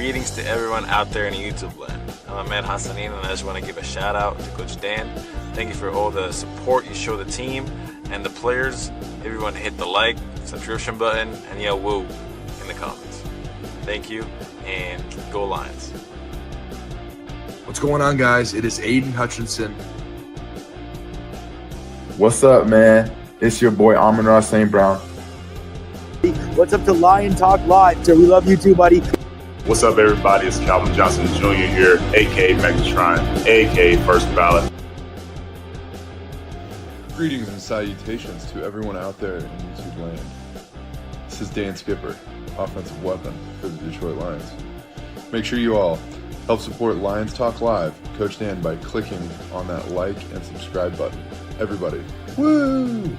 Greetings to everyone out there in YouTube land. I'm Ahmed Hassanin, and I just want to give a shout out to Coach Dan. Thank you for all the support you show the team and the players. Everyone hit the like, subscription button, and yell woo in the comments. Thank you, and go Lions. What's going on, guys? It is Aiden Hutchinson. What's up, man? It's your boy Amon-Ra St. Brown. What's up to Lion Talk Live? So we love you too, buddy. What's up, everybody? It's Calvin Johnson Jr. here, a.k.a. Megatron, a.k.a. First Ballot. Greetings and salutations to everyone out there in YouTube land. This is Dan Skipper, offensive weapon for the Detroit Lions. Make sure you all help support Lions Talk Live, Coach Dan, by clicking on that like and subscribe button. Everybody, woo!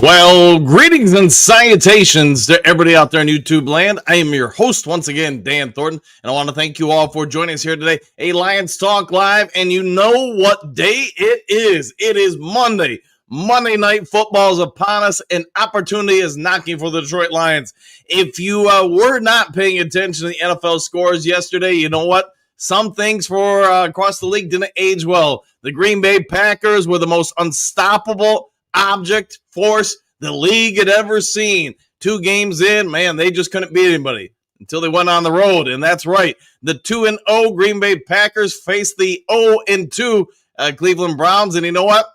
Well, greetings and salutations to everybody out there in YouTube land. I am your host once again, Dan Thornton, and I want to thank you all for joining us here today, a Lions Talk Live, and you know what day it is. It is Monday. Monday Night Football is upon us, and opportunity is knocking for the Detroit Lions. If you were not paying attention to the NFL scores yesterday, you know what? Some things for across the league didn't age well. The Green Bay Packers were the most unstoppable object force the league had ever seen. 2 games in, man, they just couldn't beat anybody until they went on the road. And that's right. The 2-0 Green Bay Packers faced the 0-2 Cleveland Browns. And you know what?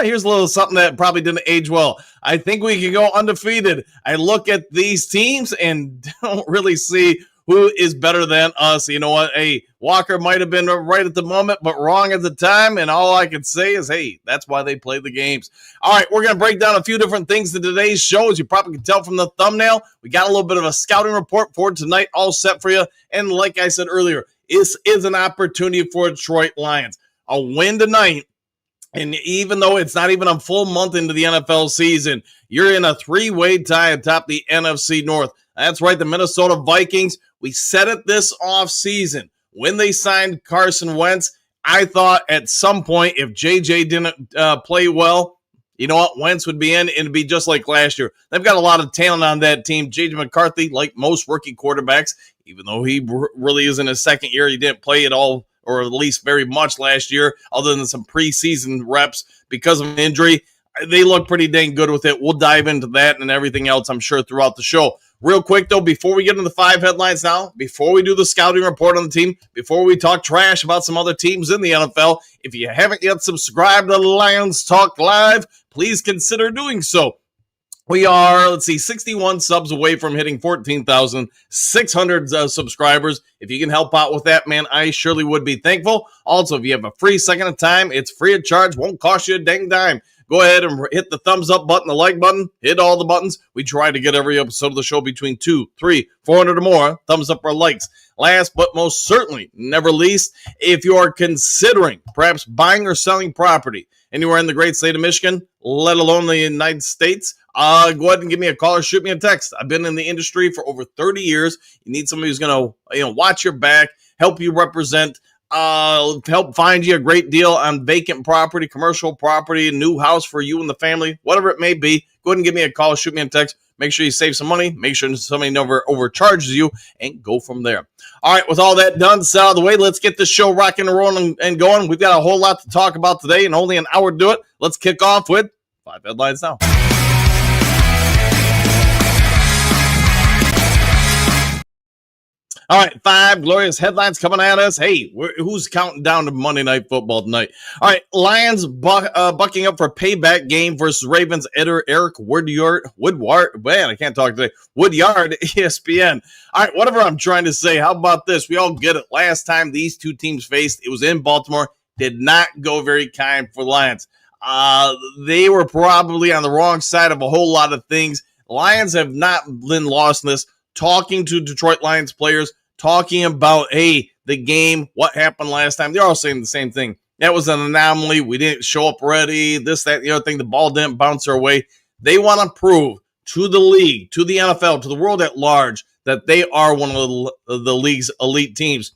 Here's a little something that probably didn't age well. I think we can go undefeated. I look at these teams and don't really see who is better than us. You know what? Hey, Walker might have been right at the moment, but wrong at the time. And all I can say is, hey, that's why they play the games. All right, we're going to break down a few different things in today's show. As you probably can tell from the thumbnail, we got a little bit of a scouting report for tonight all set for you. And like I said earlier, this is an opportunity for Detroit Lions. A win tonight. And even though it's not even a full month into the NFL season, you're in a 3-way tie atop the NFC North. That's right, the Minnesota Vikings. We said it this offseason. When they signed Carson Wentz, I thought at some point if JJ didn't play well, you know what, Wentz would be in, and it'd be just like last year. They've got a lot of talent on that team. JJ McCarthy, like most rookie quarterbacks, even though he really is in his second year, he didn't play at all, or at least very much last year, other than some preseason reps because of an injury. They look pretty dang good with it. We'll dive into that and everything else, I'm sure, throughout the show. Real quick, though, before we get into the 5 headlines now, before we do the scouting report on the team, before we talk trash about some other teams in the NFL, if you haven't yet subscribed to Lions Talk Live, please consider doing so. We are, 61 subs away from hitting 14,600 subscribers. If you can help out with that, man, I surely would be thankful. Also, if you have a free second of time, it's free of charge, won't cost you a dang dime. Go ahead and hit the thumbs up button, the like button, hit all the buttons. We try to get every episode of the show between 200, 300, 400 or more. Thumbs up or likes. Last but most certainly, never least, if you are considering perhaps buying or selling property anywhere in the great state of Michigan, let alone the United States, go ahead and give me a call or shoot me a text. I've been in the industry for over 30 years. You need somebody who's going to watch your back, help you represent, help find you a great deal on vacant property, commercial property, a new house for you and the family, whatever it may be. Go ahead and give me a call, shoot me a text. Make sure you save some money. Make sure somebody never overcharges you, and go from there. All right, with all that done, out of the way, let's get this show rocking and rolling and going. We've got a whole lot to talk about today and only an hour to do it. Let's kick off with 5 headlines now. All right, 5 glorious headlines coming at us. Hey, who's counting down to Monday Night Football tonight? All right, Lions bucking up for payback game versus Ravens. Eric Woodyard, man, I can't talk today. Woodyard, ESPN. All right, whatever I'm trying to say, how about this? We all get it. Last time these two teams faced, it was in Baltimore. Did not go very kind for the Lions. They were probably on the wrong side of a whole lot of things. Lions have not been lost in this. Talking to Detroit Lions players, talking about, hey, the game, what happened last time. They're all saying the same thing. That was an anomaly. We didn't show up ready. This, that, the other thing. The ball didn't bounce our way. They want to prove to the league, to the NFL, to the world at large, that they are one of the league's elite teams.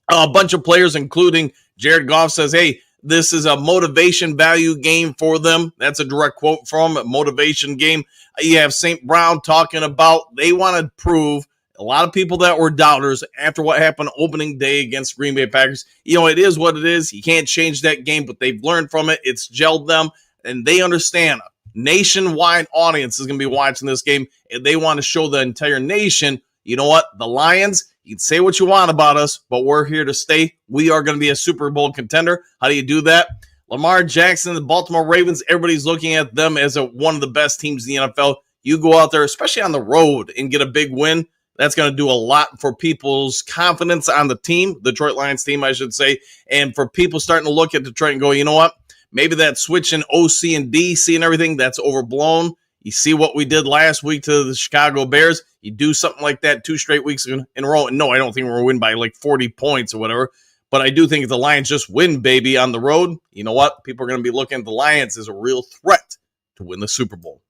A bunch of players, including Jared Goff, says, hey, This is a motivation value game for them. That's a direct quote from a motivation game. You have St. Brown talking about they want to prove a lot of people that were doubters after what happened opening day against Green Bay Packers. It is what it is. You can't change that game, but they've learned from it. It's gelled them, and they understand. Nationwide audience is going to be watching this game, and they want to show the entire nation, you know what? The Lions, you can say what you want about us, but we're here to stay. We are going to be a Super Bowl contender. How do you do that? Lamar Jackson, the Baltimore Ravens, everybody's looking at them as one of the best teams in the NFL. You go out there, especially on the road, and get a big win. That's going to do a lot for people's confidence on the team, Detroit Lions team, I should say, and for people starting to look at Detroit and go, you know what? Maybe that switch in OC and DC and everything, that's overblown. You see what we did last week to the Chicago Bears. You do something like that 2 straight weeks in a row. And no, I don't think we're going to win by like 40 points or whatever. But I do think if the Lions just win, baby, on the road, you know what? People are going to be looking at the Lions as a real threat to win the Super Bowl.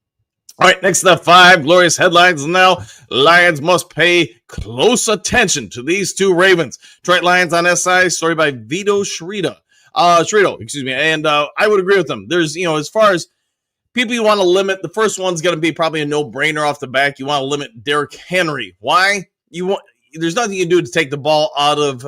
All right, next up, 5 glorious headlines now. Lions must pay close attention to these 2 Ravens. Detroit Lions on SI, story by Vito Shrito. And I would agree with them. There's, as far as people you want to limit, the first one's going to be probably a no-brainer off the back. You want to limit Derrick Henry. Why? There's nothing you can do to take the ball out of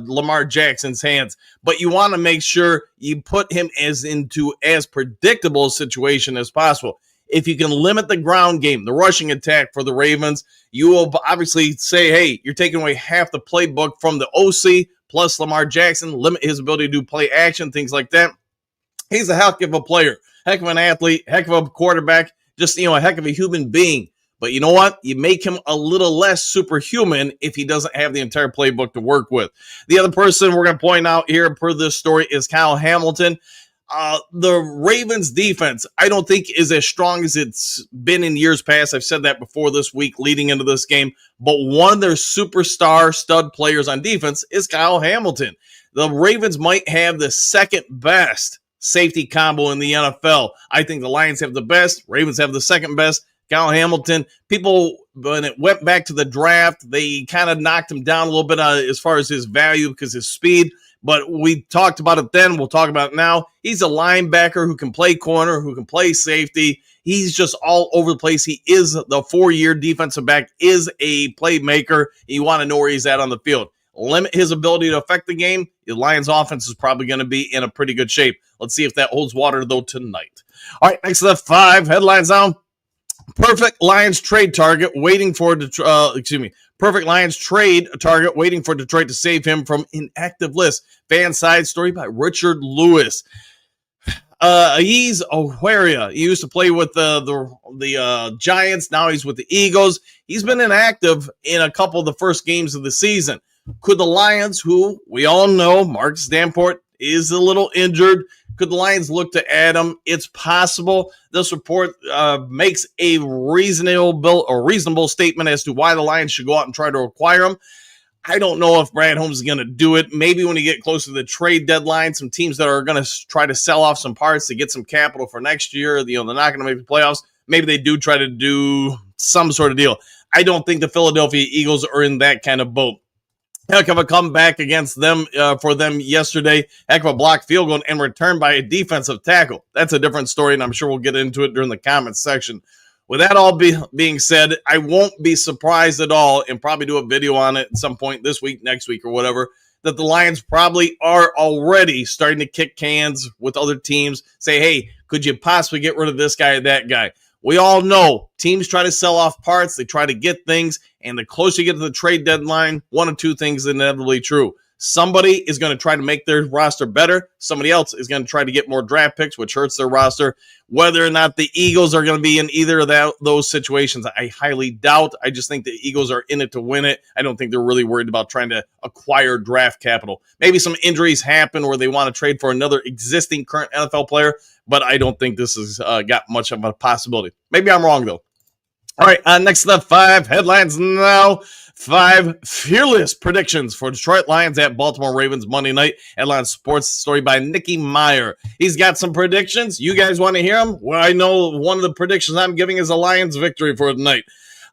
Lamar Jackson's hands, but you want to make sure you put him into as predictable a situation as possible. If you can limit the ground game, the rushing attack for the Ravens, you will obviously say, hey, you're taking away half the playbook from the OC, plus Lamar Jackson, limit his ability to do play action, things like that. He's a heck of a player, heck of an athlete, heck of a quarterback, just, a heck of a human being. But you know what? You make him a little less superhuman if he doesn't have the entire playbook to work with. The other person we're going to point out here per this story is Kyle Hamilton. The Ravens defense, I don't think is as strong as it's been in years past. I've said that before this week leading into this game. But one of their superstar stud players on defense is Kyle Hamilton. The Ravens might have the second best safety combo in the NFL. I think the Lions have the best. Ravens have the second best. Kyle Hamilton, people, when it went back to the draft, they kind of knocked him down a little bit as far as his value because his speed. But we talked about it then. We'll talk about it now. He's a linebacker who can play corner, who can play safety. He's just all over the place. He is the 4-year defensive back, is a playmaker. You want to know where he's at on the field. Limit his ability to affect the game. The Lions offense is probably going to be in a pretty good shape. Let's see if that holds water, though, tonight. All right, next to the 5 headlines now. Perfect Lions trade target waiting for Perfect Lions trade target waiting for Detroit to save him from inactive list. Fan side story by Richard Lewis. He's O'Hara. He used to play with the Giants. Now he's with the Eagles. He's been inactive in a couple of the first games of the season. Could the Lions, who we all know, Marcus Davenport is a little injured, could the Lions look to add him? It's possible. This report makes a reasonable statement as to why the Lions should go out and try to acquire him. I don't know if Brad Holmes is going to do it. Maybe when you get closer to the trade deadline, some teams that are going to try to sell off some parts to get some capital for next year, they're not going to make the playoffs. Maybe they do try to do some sort of deal. I don't think the Philadelphia Eagles are in that kind of boat. Heck of a comeback against them for them yesterday. Heck of a blocked field goal and returned by a defensive tackle. That's a different story, and I'm sure we'll get into it during the comments section. With that all being said, I won't be surprised at all, and probably do a video on it at some point this week, next week, or whatever, that the Lions probably are already starting to kick cans with other teams. Say, hey, could you possibly get rid of this guy or that guy? We all know teams try to sell off parts. They try to get things. And the closer you get to the trade deadline, one of two things is inevitably true. Somebody is going to try to make their roster better. Somebody else is going to try to get more draft picks, which hurts their roster. Whether or not the Eagles are going to be in either of those situations, I highly doubt. I just think the Eagles are in it to win it. I don't think they're really worried about trying to acquire draft capital. Maybe some injuries happen where they want to trade for another existing current NFL player, but I don't think this has got much of a possibility. Maybe I'm wrong, though. All right, next to the 5 headlines now. 5 fearless predictions for Detroit Lions at Baltimore Ravens Monday night. Headline sports story by Nicky Meyer. He's got some predictions. You guys want to hear them? Well, I know one of the predictions I'm giving is a Lions victory for the night.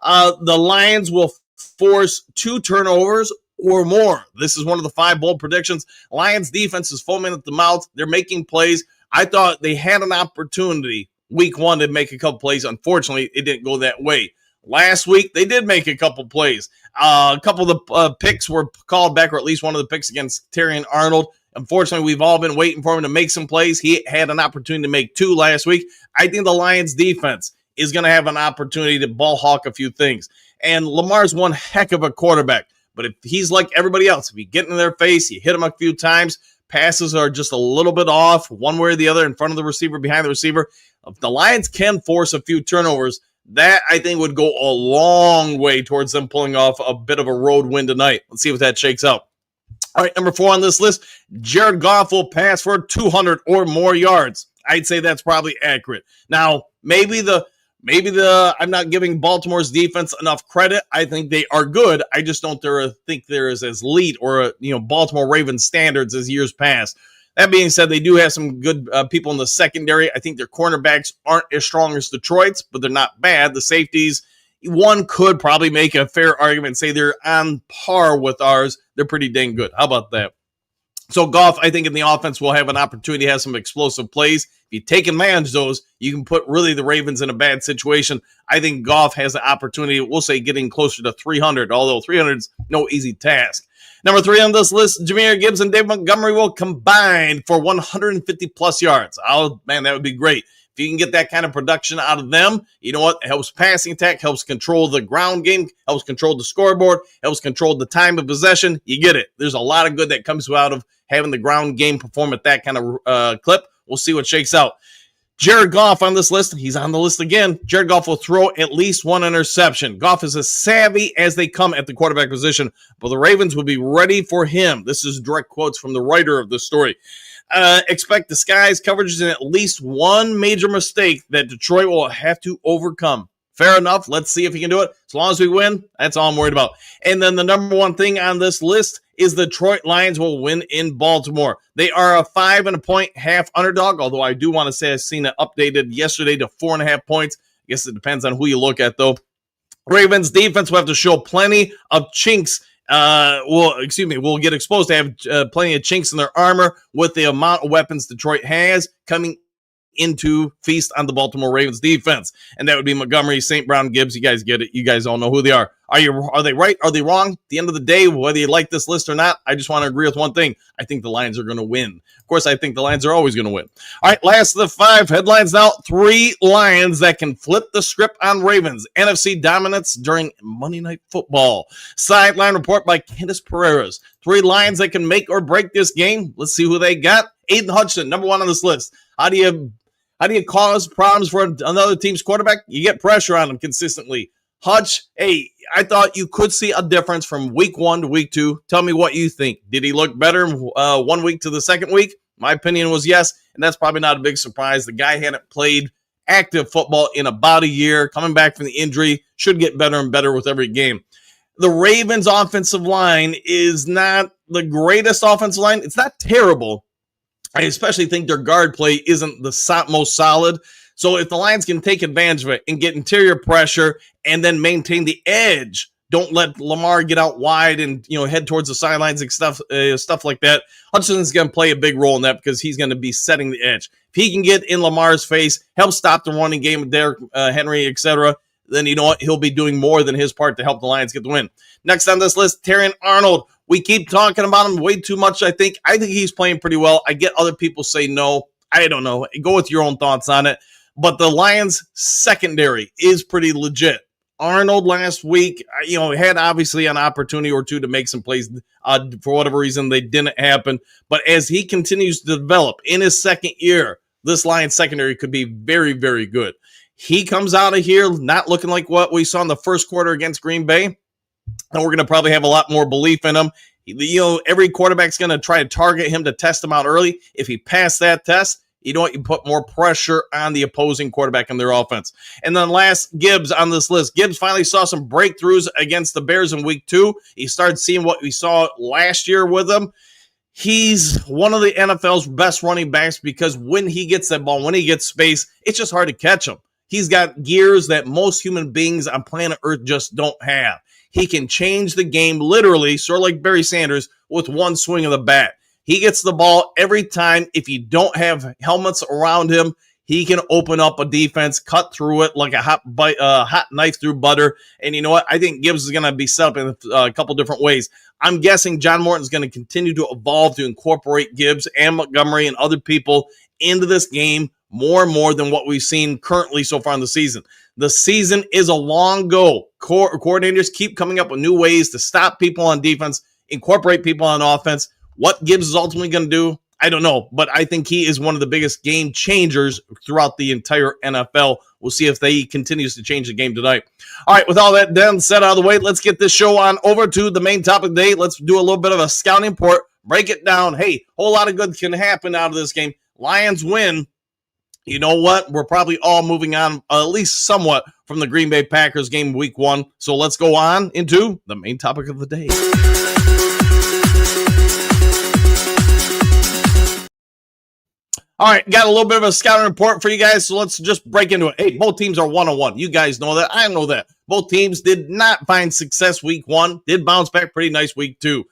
The Lions will force 2 turnovers or more. This is one of the 5 bold predictions. Lions defense is foaming at the mouth. They're making plays. I thought they had an opportunity week 1 to make a couple plays. Unfortunately, it didn't go that way. Last week, they did make a couple plays. A couple of the picks were called back, or at least one of the picks against Terry Arnold. Unfortunately, we've all been waiting for him to make some plays. He had an opportunity to make 2 last week. I think the Lions defense is going to have an opportunity to ball hawk a few things. And Lamar's one heck of a quarterback. But if he's like everybody else, if you get in their face, you hit him a few times, passes are just a little bit off, one way or the other, in front of the receiver, behind the receiver. If the Lions can force a few turnovers, that I think would go a long way towards them pulling off a bit of a road win tonight. Let's see if that shakes out. All right, number 4 on this list, Jared Goff will pass for 200 or more yards. I'd say that's probably accurate. Now, maybe I'm not giving Baltimore's defense enough credit. I think they are good. I just don't think they're as elite or Baltimore Ravens standards as years past. That being said, they do have some good people in the secondary. I think their cornerbacks aren't as strong as Detroit's, but they're not bad. The safeties, one could probably make a fair argument and say they're on par with ours. They're pretty dang good. How about that? So Goff, I think in the offense, will have an opportunity to have some explosive plays. If you take advantage of those, you can put really the Ravens in a bad situation. I think Goff has the opportunity, we'll say, getting closer to 300, although 300 is no easy task. Number 3 on this list, Jahmyr Gibbs and Dave Montgomery will combine for 150-plus yards. Oh, man, that would be great. If you can get that kind of production out of them, you know what? It helps passing attack, helps control the ground game, helps control the scoreboard, helps control the time of possession. You get it. There's a lot of good that comes out of having the ground game perform at that kind of clip. We'll see what shakes out. Jared Goff on this list. He's on the list again. Jared Goff will throw at least 1 interception. Goff is as savvy as they come at the quarterback position, but the Ravens will be ready for him. This is direct quotes from the writer of the story. Expect disguise coverages and at least one major mistake that Detroit will have to overcome. Fair enough. Let's see if he can do it. As long as we win, that's all I'm worried about. And then the number 1 thing on this list is the Detroit Lions will win in Baltimore. They are a 5.5 underdog, although I do want to say I've seen it updated yesterday to 4.5 points. I guess it depends on who you look at, though. Ravens defense will have to show plenty of chinks. Will get exposed to have plenty of chinks in their armor with the amount of weapons Detroit has coming into feast on the Baltimore Ravens defense. And that would be Montgomery, St. Brown, Gibbs. You guys get it. You guys all know who they are. Are they right? Are they wrong? At the end of the day, whether you like this list or not, I just want to agree with one thing. I think the Lions are going to win. Of course, I think the Lions are always going to win. All right, last of the 5 headlines now. 3 Lions that can flip the script on Ravens. NFC dominance during Monday Night Football. Sideline report by Candace Pereira's. 3 Lions that can make or break this game. Let's see who they got. Aiden Hutchinson, number 1 on this list. How do you cause problems for another team's quarterback? You get pressure on them consistently. Hutch, hey, I thought you could see a difference from week 1 to week 2. Tell me what you think. Did he look better 1 week to the second week? My opinion was yes, and that's probably not a big surprise. The guy hadn't played active football in about a year. Coming back from the injury, should get better and better with every game. The Ravens' offensive line is not the greatest offensive line. It's not terrible. I especially think their guard play isn't the most solid. So if the Lions can take advantage of it and get interior pressure and then maintain the edge, don't let Lamar get out wide and head towards the sidelines and stuff like that. Hutchinson's going to play a big role in that because he's going to be setting the edge. If he can get in Lamar's face, help stop the running game with Derrick Henry, etc., then you know what? He'll be doing more than his part to help the Lions get the win. Next on this list, Terry Arnold. We keep talking about him way too much, I think. I think he's playing pretty well. I get other people say no. I don't know. Go with your own thoughts on it. But the Lions' secondary is pretty legit. Arnold last week, had obviously an opportunity or two to make some plays. For whatever reason, they didn't happen. But as he continues to develop in his second year, this Lions secondary could be very, very good. He comes out of here not looking like what we saw in the first quarter against Green Bay. And we're going to probably have a lot more belief in him. Every quarterback's going to try to target him to test him out early. If he passed that test, you know what? You put more pressure on the opposing quarterback in their offense. And then last, Gibbs on this list. Gibbs finally saw some breakthroughs against the Bears in week 2. He started seeing what we saw last year with him. He's one of the NFL's best running backs because when he gets that ball, when he gets space, it's just hard to catch him. He's got gears that most human beings on planet Earth just don't have. He can change the game literally, sort of like Barry Sanders, with one swing of the bat. He gets the ball every time. If you don't have helmets around him, he can open up a defense, cut through it like a hot knife through butter. And you know what? I think Gibbs is going to be set up in a couple different ways. I'm guessing John Morton's going to continue to evolve to incorporate Gibbs and Montgomery and other people into this game more and more than what we've seen currently so far in the season. The season is a long go. Coordinators keep coming up with new ways to stop people on defense, incorporate people on offense. What Gibbs is ultimately going to do, I don't know, but I think he is one of the biggest game changers throughout the entire NFL. We'll see if he continues to change the game tonight. All right, with all that done, set out of the way, let's get this show on over to the main topic of the day. Let's do a little bit of a scouting report, break it down. Hey, a whole lot of good can happen out of this game. Lions win. You know what? We're probably all moving on at least somewhat from the Green Bay Packers game week 1. So let's go on into the main topic of the day. All right, got a little bit of a scouting report for you guys, so let's just break into it. Hey, both teams are 1-1. You guys know that. I know that. Both teams did not find success week 1, did bounce back pretty nice week 2.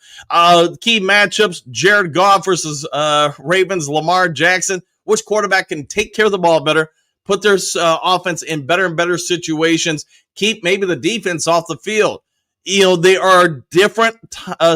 Key matchups, Jared Goff versus Ravens, Lamar Jackson. Which quarterback can take care of the ball better, put their offense in better and better situations, keep maybe the defense off the field? You know, they are different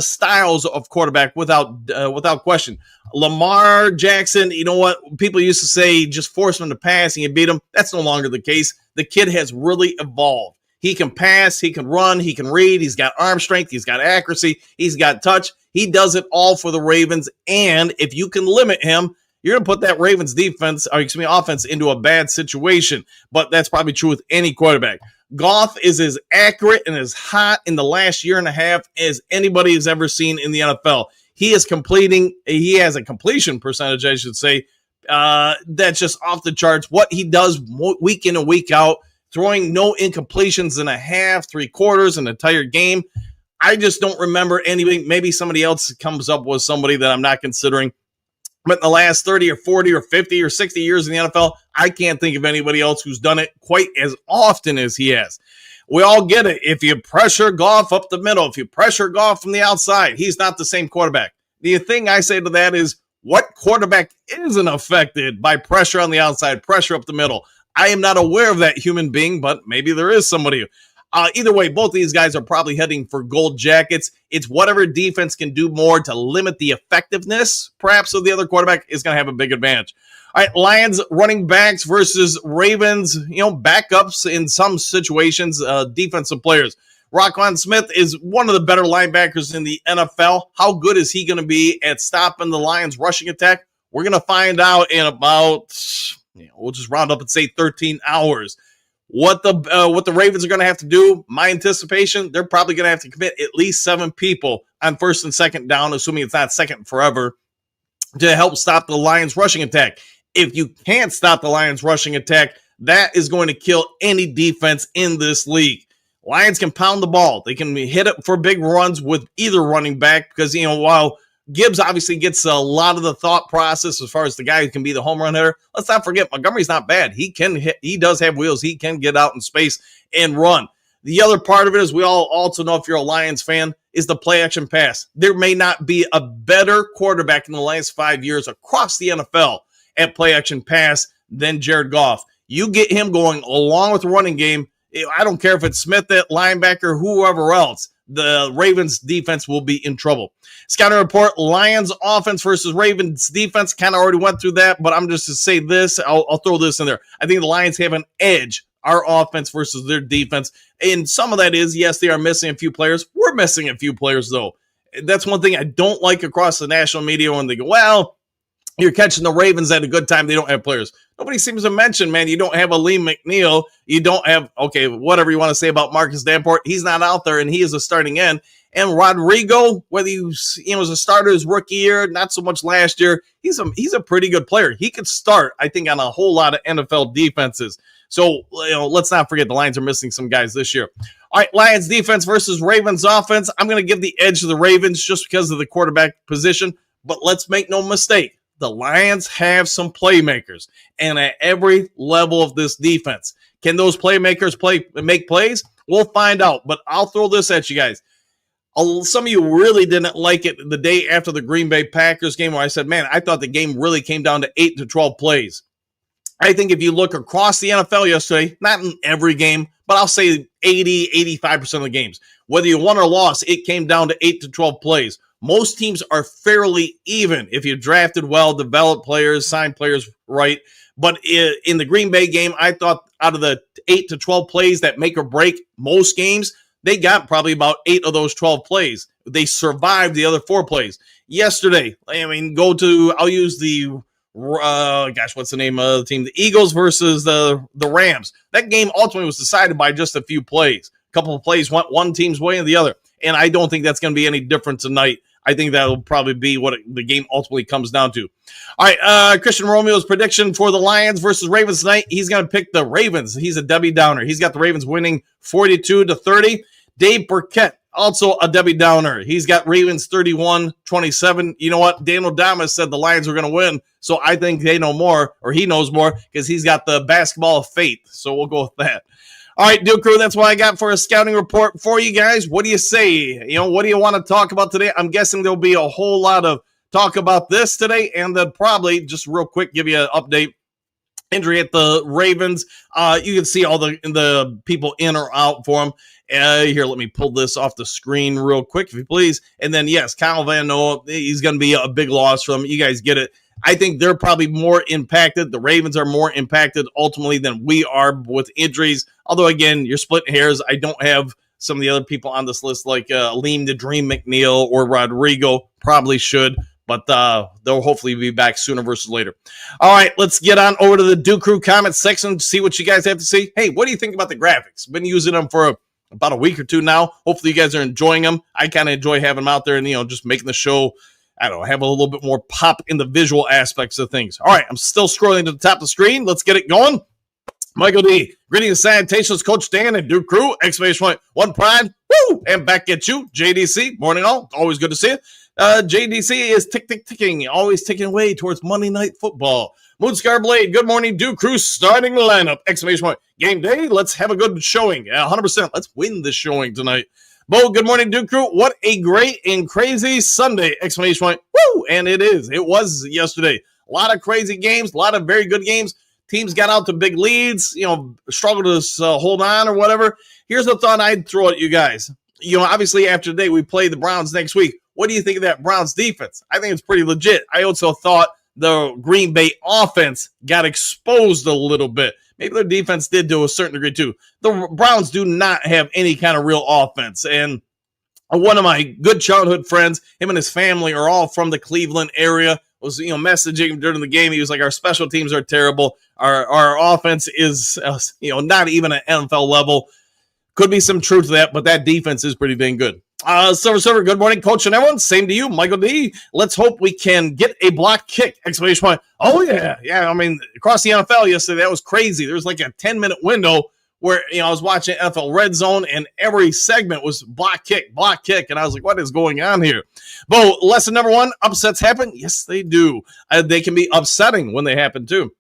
styles of quarterback without question. Lamar Jackson, you know what? People used to say just force him to pass and you beat him. That's no longer the case. The kid has really evolved. He can pass, he can run, he can read, he's got arm strength, he's got accuracy, he's got touch. He does it all for the Ravens, and if you can limit him, you're going to put that Ravens offense into a bad situation. But that's probably true with any quarterback. Goff is as accurate and as hot in the last year and a half as anybody has ever seen in the NFL. He has a completion percentage, I should say, that's just off the charts. What he does week in and week out, throwing no incompletions in a half, 3/4, an entire game. I just don't remember anything. Maybe somebody else comes up with somebody that I'm not considering. But in the last 30 or 40 or 50 or 60 years in the NFL, I can't think of anybody else who's done it quite as often as he has. We all get it. If you pressure Goff up the middle, if you pressure Goff from the outside, he's not the same quarterback. The thing I say to that is, what quarterback isn't affected by pressure on the outside, pressure up the middle? I am not aware of that human being, but maybe there is somebody. Either way, both of these guys are probably heading for gold jackets. It's whatever defense can do more to limit the effectiveness, perhaps, of the other quarterback is going to have a big advantage. All right, Lions running backs versus Ravens, backups in some situations, defensive players. Roquan Smith is one of the better linebackers in the NFL. How good is he going to be at stopping the Lions' rushing attack? We're going to find out in about, we'll just round up and say 13 hours. What the Ravens are going to have to do, my anticipation, they're probably going to have to commit at least 7 people on first and second down, assuming it's not second forever, to help stop the Lions' rushing attack. If you can't stop the Lions' rushing attack, that is going to kill any defense in this league. Lions can pound the ball. They can hit it for big runs with either running back because, while Gibbs obviously gets a lot of the thought process as far as the guy who can be the home run hitter, let's not forget Montgomery's not bad. He can hit. He does have wheels. He can get out in space and run. The other part of it is we all also know, if you're a Lions fan, is the play action pass. There may not be a better quarterback in the last 5 years across the NFL at play action pass than Jared Goff. You get him going along with the running game. I don't care if it's Smith at linebacker, whoever else. The Ravens defense will be in trouble. Scouting report, Lions offense versus Ravens defense. Kind of already went through that, but I'm just to say this. I'll throw this in there. I think the Lions have an edge, our offense versus their defense. And some of that is, yes, they are missing a few players. We're missing a few players, though. That's one thing I don't like across the national media when they go, well, you're catching the Ravens at a good time. They don't have players. Nobody seems to mention, man, you don't have Aleem McNeil. You don't have, whatever you want to say about Marcus Davenport. He's not out there, and he is a starting end. And Rodrigo, whether he was a starter his rookie year, not so much last year, he's a pretty good player. He could start, I think, on a whole lot of NFL defenses. So, let's not forget the Lions are missing some guys this year. All right, Lions defense versus Ravens offense. I'm going to give the edge to the Ravens just because of the quarterback position, but let's make no mistake. The Lions have some playmakers, and at every level of this defense. Can those playmakers make plays? We'll find out. But I'll throw this at you guys. Some of you really didn't like it the day after the Green Bay Packers game where I said, man, I thought the game really came down to 8 to 12 plays. I think if you look across the NFL yesterday, not in every game, but I'll say 80-85% of the games, whether you won or lost, it came down to 8 to 12 plays. Most teams are fairly even if you drafted well, developed players, signed players right. But in the Green Bay game, I thought out of the 8 to 12 plays that make or break most games, they got probably about 8 of those 12 plays. They survived the other 4 plays. Yesterday, I'll use the, what's the name of the team? The Eagles versus the Rams. That game ultimately was decided by just a few plays. A couple of plays went one team's way and the other. And I don't think that's going to be any different tonight. I think that'll probably be what the game ultimately comes down to. All right, Christian Romeo's prediction for the Lions versus Ravens tonight. He's going to pick the Ravens. He's a Debbie Downer. He's got the Ravens winning 42-30. Dave Burkett, also a Debbie Downer. He's got Ravens 31-27. You know what? Daniel Damas said the Lions were going to win, so I think they know more, or he knows more, because he's got the basketball of faith. So we'll go with that. All right, Duke Crew, that's what I got for a scouting report for you guys. What do you say? What do you want to talk about today? I'm guessing there'll be a whole lot of talk about this today, and then probably, just real quick, give you an update. Injury at the Ravens. You can see all the people in or out for them. Here, let me pull this off the screen real quick, if you please. And then, yes, Kyle Van Noy, he's going to be a big loss for them. You guys get it. I think they're probably more impacted. The Ravens are more impacted ultimately than we are with injuries. Although, again, you're splitting hairs. I don't have some of the other people on this list like Aleem the Dream McNeil or Rodrigo. Probably should, but they'll hopefully be back sooner versus later. All right, let's get on over to the Duke Crew comments section to see what you guys have to say. Hey, what do you think about the graphics? Been using them for about a week or two now. Hopefully you guys are enjoying them. I kind of enjoy having them out there and, just making the show, I don't know, have a little bit more pop in the visual aspects of things. All right, I'm still scrolling to the top of the screen. Let's get it going. Michael D. Greetings, salutations, Coach Dan and Duke Crew. Exclamation point, one pride. Woo! And back at you, JDC. Morning all. Always good to see you. JDC is ticking, always ticking away towards Monday Night Football. Moonscar Blade, good morning, Duke Crew, starting lineup. Exclamation point, game day, let's have a good showing. 100%, let's win this showing tonight. Bo, good morning, Duke Crew. What a great and crazy Sunday. Exclamation point, woo! And it was yesterday. A lot of crazy games, a lot of very good games. Teams got out to big leads, struggled to hold on or whatever. Here's the thought I'd throw at you guys. Obviously after today, we play the Browns next week. What do you think of that Browns defense? I think it's pretty legit. I also thought the Green Bay offense got exposed a little bit. Maybe their defense did to a certain degree too. The Browns do not have any kind of real offense. And one of my good childhood friends, him and his family are all from the Cleveland area, was messaging him during the game. He was like, our special teams are terrible. Our offense is not even at NFL level. Could be some truth to that, but that defense is pretty dang good. Server, good morning, Coach and everyone. Same to you, Michael D. Let's hope we can get a block kick! Exclamation point. Oh, yeah. I mean, across the NFL yesterday, that was crazy. There was like a 10-minute window where, I was watching NFL Red Zone, and every segment was block kick. And I was like, what is going on here? Bo, lesson number 1, upsets happen? Yes, they do. They can be upsetting when they happen, too.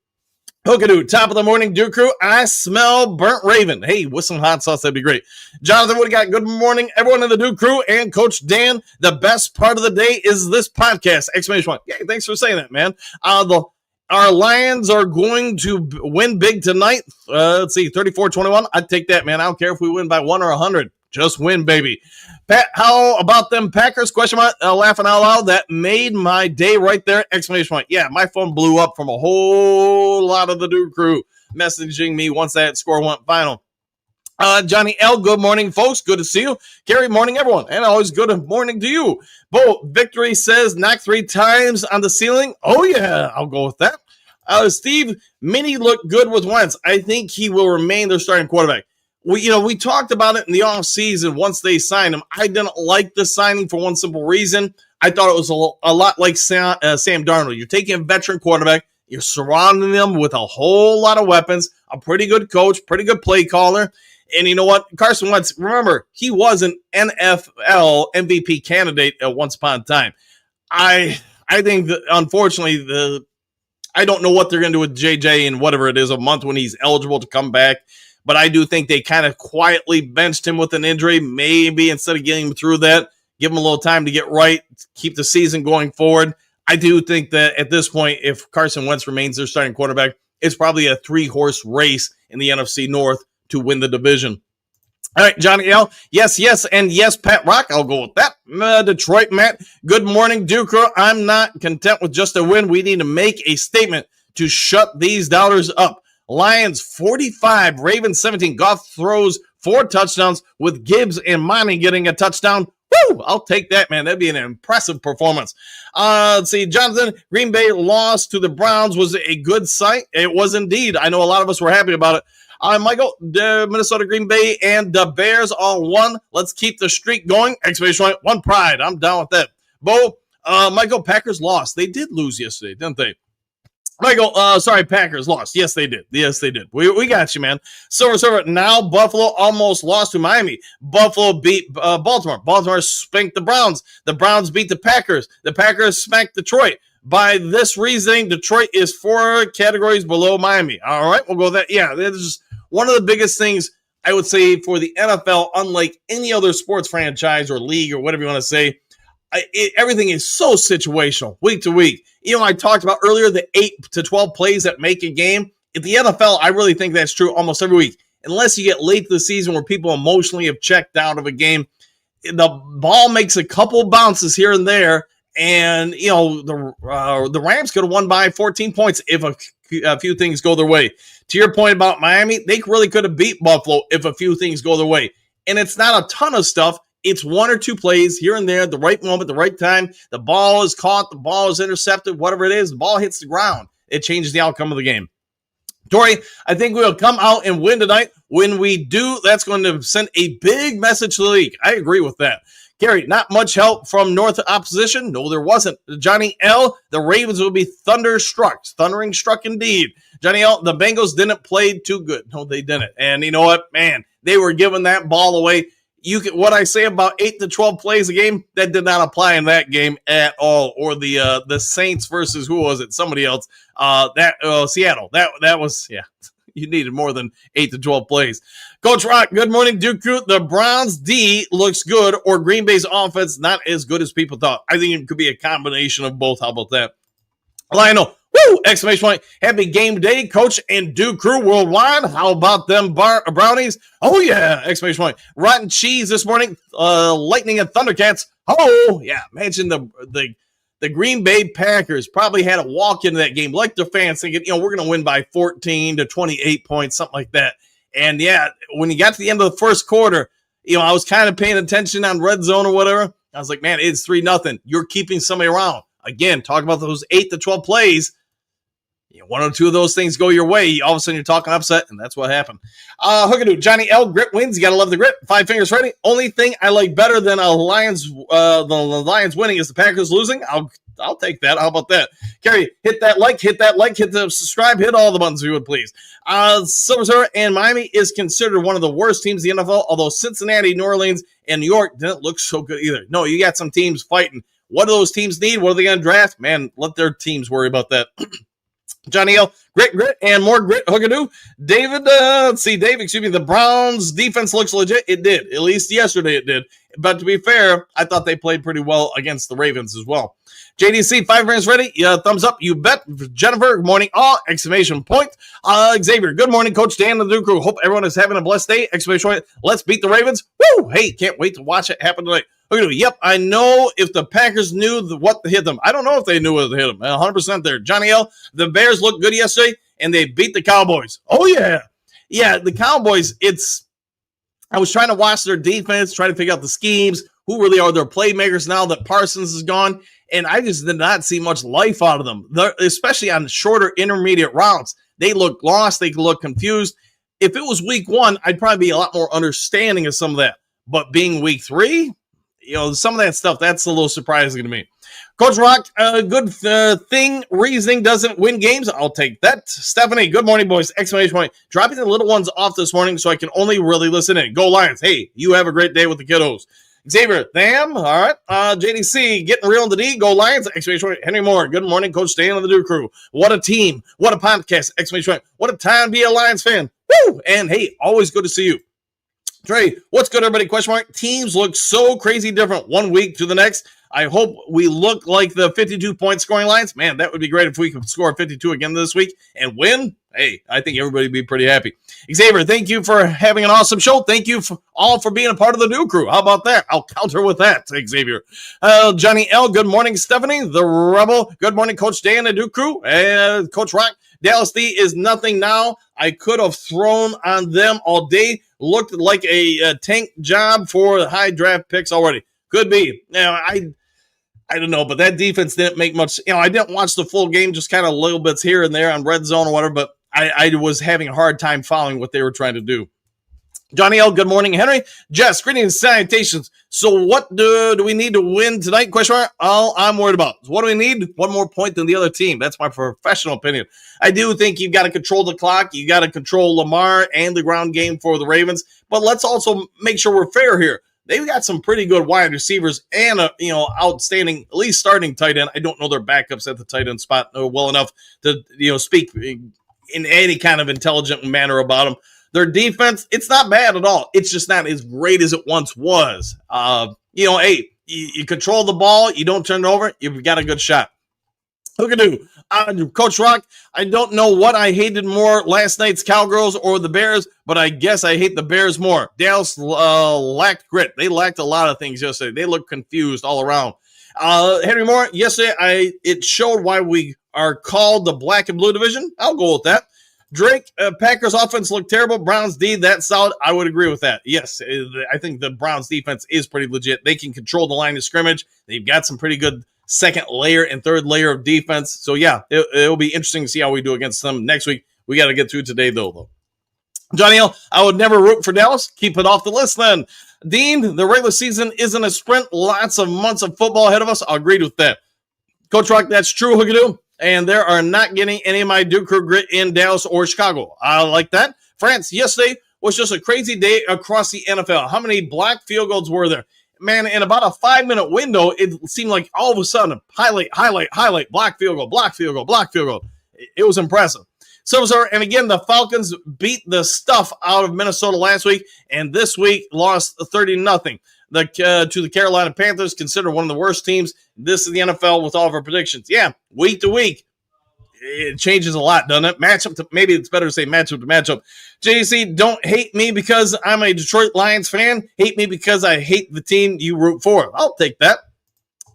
Hookadoo, top of the morning, Duke Crew. I smell burnt raven. Hey, with some hot sauce, that'd be great. Jonathan, what do you got? Good morning, everyone in the Duke Crew and Coach Dan. The best part of the day is this podcast! Exclamation point. Yeah, thanks for saying that, man. Our Lions are going to win big tonight. Let's see, 34-21. I'd take that, man. I don't care if we win by 1 or 100. Just win, baby. Pat, how about them Packers? Question mark. Laughing out loud. That made my day right there. Exclamation point. Yeah, my phone blew up from a whole lot of the Duke Crew messaging me once that score went final. Johnny L., good morning, folks. Good to see you. Gary, morning, everyone. And always good morning to you. Bo, Victory says, knock 3 times on the ceiling. Oh, yeah, I'll go with that. Steve, Minnie looked good with Wentz. I think he will remain their starting quarterback. We talked about it in the offseason once they signed him. I didn't like the signing for one simple reason. I thought it was a lot like Sam Darnold. You're taking a veteran quarterback. You're surrounding them with a whole lot of weapons, a pretty good coach, pretty good play caller. And you know what? Carson Wentz, remember, he was an NFL MVP candidate at once upon a time. I think that, unfortunately, I don't know what they're going to do with JJ in whatever it is, a month when he's eligible to come back. but I do think they kind of quietly benched him with an injury. Maybe instead of getting him through that, give him a little time to get right, keep the season going forward. I do think that at this point, if Carson Wentz remains their starting quarterback, it's probably a 3-horse race in the NFC North to win the division. All right, Johnny L. Yes, and yes, Pat Rock. I'll go with that. Detroit, Matt. Good morning, Duke. I'm not content with just a win. We need to make a statement to shut these doubters up. Lions 45, Ravens 17. Goff throws 4 touchdowns with Gibbs and Monty getting a touchdown. Woo! I'll take that, man. That'd be an impressive performance. Let's see, Jonathan. Green Bay lost to the Browns was a good sight. It was indeed. I know a lot of us were happy about it. Michael, the Minnesota, Green Bay, and the Bears all won. Let's keep the streak going. Exclamation point. One pride. I'm down with that. Bo, Michael, Packers lost. They did lose yesterday, didn't they? Michael, sorry, Packers lost. Yes, they did. We got you, man. Silver Server. Now Buffalo almost lost to Miami. Buffalo beat Baltimore. Baltimore spanked the Browns. The Browns beat the Packers. The Packers spanked Detroit. By this reasoning, Detroit is 4 categories below Miami. All right, we'll go with that. Yeah, this is one of the biggest things I would say for the NFL, unlike any other sports franchise or league or whatever you want to say. Everything is so situational, week to week. I talked about earlier the 8 to 12 plays that make a game. At the NFL, I really think that's true almost every week. Unless you get late to the season where people emotionally have checked out of a game, the ball makes a couple bounces here and there, and the Rams could have won by 14 points if a few things go their way. To your point about Miami, they really could have beat Buffalo if a few things go their way. And it's not a ton of stuff. It's 1 or 2 plays here and there, the right moment, the right time. The ball is caught, the ball is intercepted, whatever it is, the ball hits the ground. It changes the outcome of the game. Tori, I think we'll come out and win tonight. When we do, that's going to send a big message to the league. I agree with that. Gary, not much help from North opposition. No, there wasn't. Johnny L., the Ravens will be thundering struck indeed. Johnny L., the Bengals didn't play too good. No, they didn't. And you know what, man, they were giving that ball away. What I say about 8 to 12 plays a game, that did not apply in that game at all. Or the Saints versus who was it? Somebody else. Seattle. That was, yeah. You needed more than 8 to 12 plays. Coach Rock, good morning, Duke Crew. The Browns D looks good, or Green Bay's offense not as good as people thought. I think it could be a combination of both. How about that? Lionel, woo! Exclamation point. Happy game day, Coach and Duke Crew worldwide. How about them brownies? Oh, yeah! Exclamation point. Rotten cheese this morning. Lightning and Thundercats. Oh, yeah. Imagine the Green Bay Packers probably had a walk into that game like their fans thinking, we're going to win by 14 to 28 points, something like that. And, yeah, when you got to the end of the first quarter, I was kind of paying attention on red zone or whatever. I was like, man, it's 3-0. You're keeping somebody around. Again, talk about those 8 to 12 plays. 1 or 2 of those things go your way. All of a sudden, you're talking upset, and that's what happened. Hookadoo, Johnny L. Grit wins. You got to love the grit. 5 fingers ready. Only thing I like better than the Lions winning is the Packers losing. I'll take that. How about that? Carrie, hit that like, hit the subscribe, hit all the buttons if you would, please. Silver Surfer and Miami is considered one of the worst teams in the NFL, although Cincinnati, New Orleans, and New York didn't look so good either. No, you got some teams fighting. What do those teams need? What are they going to draft? Man, let their teams worry about that. Johnny L. Grit, and more grit. Hookadoo. David, the Browns defense looks legit. It did. At least yesterday it did. But to be fair, I thought they played pretty well against the Ravens as well. JDC, 5 minutes ready. Thumbs up. You bet. Jennifer, good morning. All exclamation point. Xavier, good morning. Coach Dan and the Duke Crew. Hope everyone is having a blessed day. Exclamation point. Let's beat the Ravens. Woo! Hey, can't wait to watch it happen tonight. Okay, yep, I know if the Packers knew what hit them. I don't know if they knew what hit them. 100% there. Johnny L., the Bears looked good yesterday, and they beat the Cowboys. Oh, yeah. Yeah, the Cowboys, I was trying to watch their defense, trying to figure out the schemes, who really are their playmakers now that Parsons is gone, and I just did not see much life out of them, especially on shorter intermediate routes. They look lost. They look confused. If it was week 1, I'd probably be a lot more understanding of some of that. But being week 3, some of that stuff, that's a little surprising to me. Coach Rock, good thing reasoning doesn't win games. I'll take that. Stephanie, good morning, boys. Exclamation point. Dropping the little ones off this morning so I can only really listen in. Go Lions. Hey, you have a great day with the kiddos. Xavier, damn. All right. JDC, getting real in the D. Go Lions. Exclamation point. Henry Moore, good morning, Coach Dan of the Duke Crew. What a team. What a podcast. Exclamation point. What a time to be a Lions fan. Woo! And hey, always good to see you. Trey, what's good, everybody? Question mark. Teams look so crazy different one week to the next. I hope we look like the 52-point scoring lines. Man, that would be great if we could score 52 again this week and win. Hey, I think everybody would be pretty happy. Xavier, thank you for having an awesome show. Thank you all for being a part of the new crew. How about that? I'll counter with that, Xavier. Johnny L, good morning. Stephanie, the Rebel, good morning. Coach Dan, the new crew. And Coach Rock, Dallas D is nothing now. I could have thrown on them all day. Looked like a tank job for high draft picks already. Could be. Now, I don't know, but that defense didn't make much. I didn't watch the full game, just kind of little bits here and there on red zone or whatever, but I was having a hard time following what they were trying to do. Johnny L, good morning. Henry, Jess, greetings, salutations. So what do we need to win tonight? Question mark. All I'm worried about is what do we need? One more point than the other team. That's my professional opinion. I do think you've got to control the clock. You got to control Lamar and the ground game for the Ravens, but let's also make sure we're fair here. They've got some pretty good wide receivers and a outstanding, at least starting tight end. I don't know their backups at the tight end spot well enough to speak in any kind of intelligent manner about them. Their defense, it's not bad at all. It's just not as great as it once was. Hey, you control the ball, you don't turn it over, you've got a good shot. Look at Coach Rock, I don't know what I hated more, last night's Cowgirls or the Bears, but I guess I hate the Bears more. Dallas lacked grit. They lacked a lot of things yesterday. They looked confused all around. Henry Moore, yesterday it showed why we are called the black and blue division. I'll go with that. Drake, Packers offense looked terrible. Browns D, that's solid. I would agree with that. Yes, I think the Browns defense is pretty legit. They can control the line of scrimmage. They've got some pretty good second layer and third layer of defense. So, yeah, it'll be interesting to see how we do against them next week. We got to get through today, though. Johnny L, I would never root for Dallas. Keep it off the list then. Dean, the regular season isn't a sprint. Lots of months of football ahead of us. I agreed with that. Coach Rock, that's true. Hookadoo. And there are not getting any of my Duke Crew grit in Dallas or Chicago. I like that. France, yesterday was just a crazy day across the NFL. How many blocked field goals were there? Man, in about a 5-minute window, it seemed like all of a sudden, highlight, block field goal. It was impressive. And again, the Falcons beat the stuff out of Minnesota last week, and this week lost 30-0. To the Carolina Panthers, considered one of the worst teams. This is the NFL with all of our predictions. Yeah, week to week, it changes a lot, doesn't it? Maybe it's better to say matchup to matchup. JC, don't hate me because I'm a Detroit Lions fan. Hate me because I hate the team you root for. I'll take that.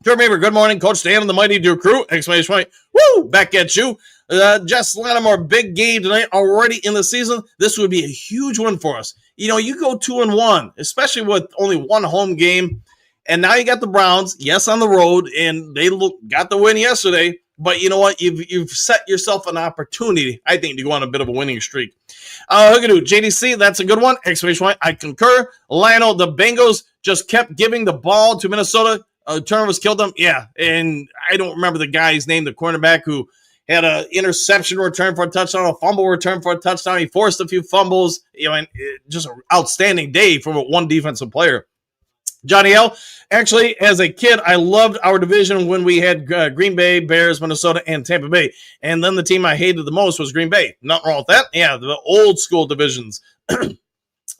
Trevor Maver, good morning. Coach Dan and the Mighty Duke Crew. Exclamation point. Woo! Back at you. Jess Lattimore, big game tonight already in the season. This would be a huge win for us. You go 2-1, especially with only one home game. And now you got the Browns, yes, on the road, and they got the win yesterday. But you know what? You've set yourself an opportunity, I think, to go on a bit of a winning streak. Hookadoo, JDC, that's a good one. Exclamation point. I concur. Lionel, the Bengals just kept giving the ball to Minnesota. Turnovers killed them. Yeah, and I don't remember the guy's name, the cornerback who had an interception return for a touchdown, a fumble return for a touchdown. He forced a few fumbles, and just an outstanding day from one defensive player. Johnny L, actually, as a kid, I loved our division when we had Green Bay, Bears, Minnesota, and Tampa Bay. And then the team I hated the most was Green Bay. Nothing wrong with that. Yeah, the old school divisions.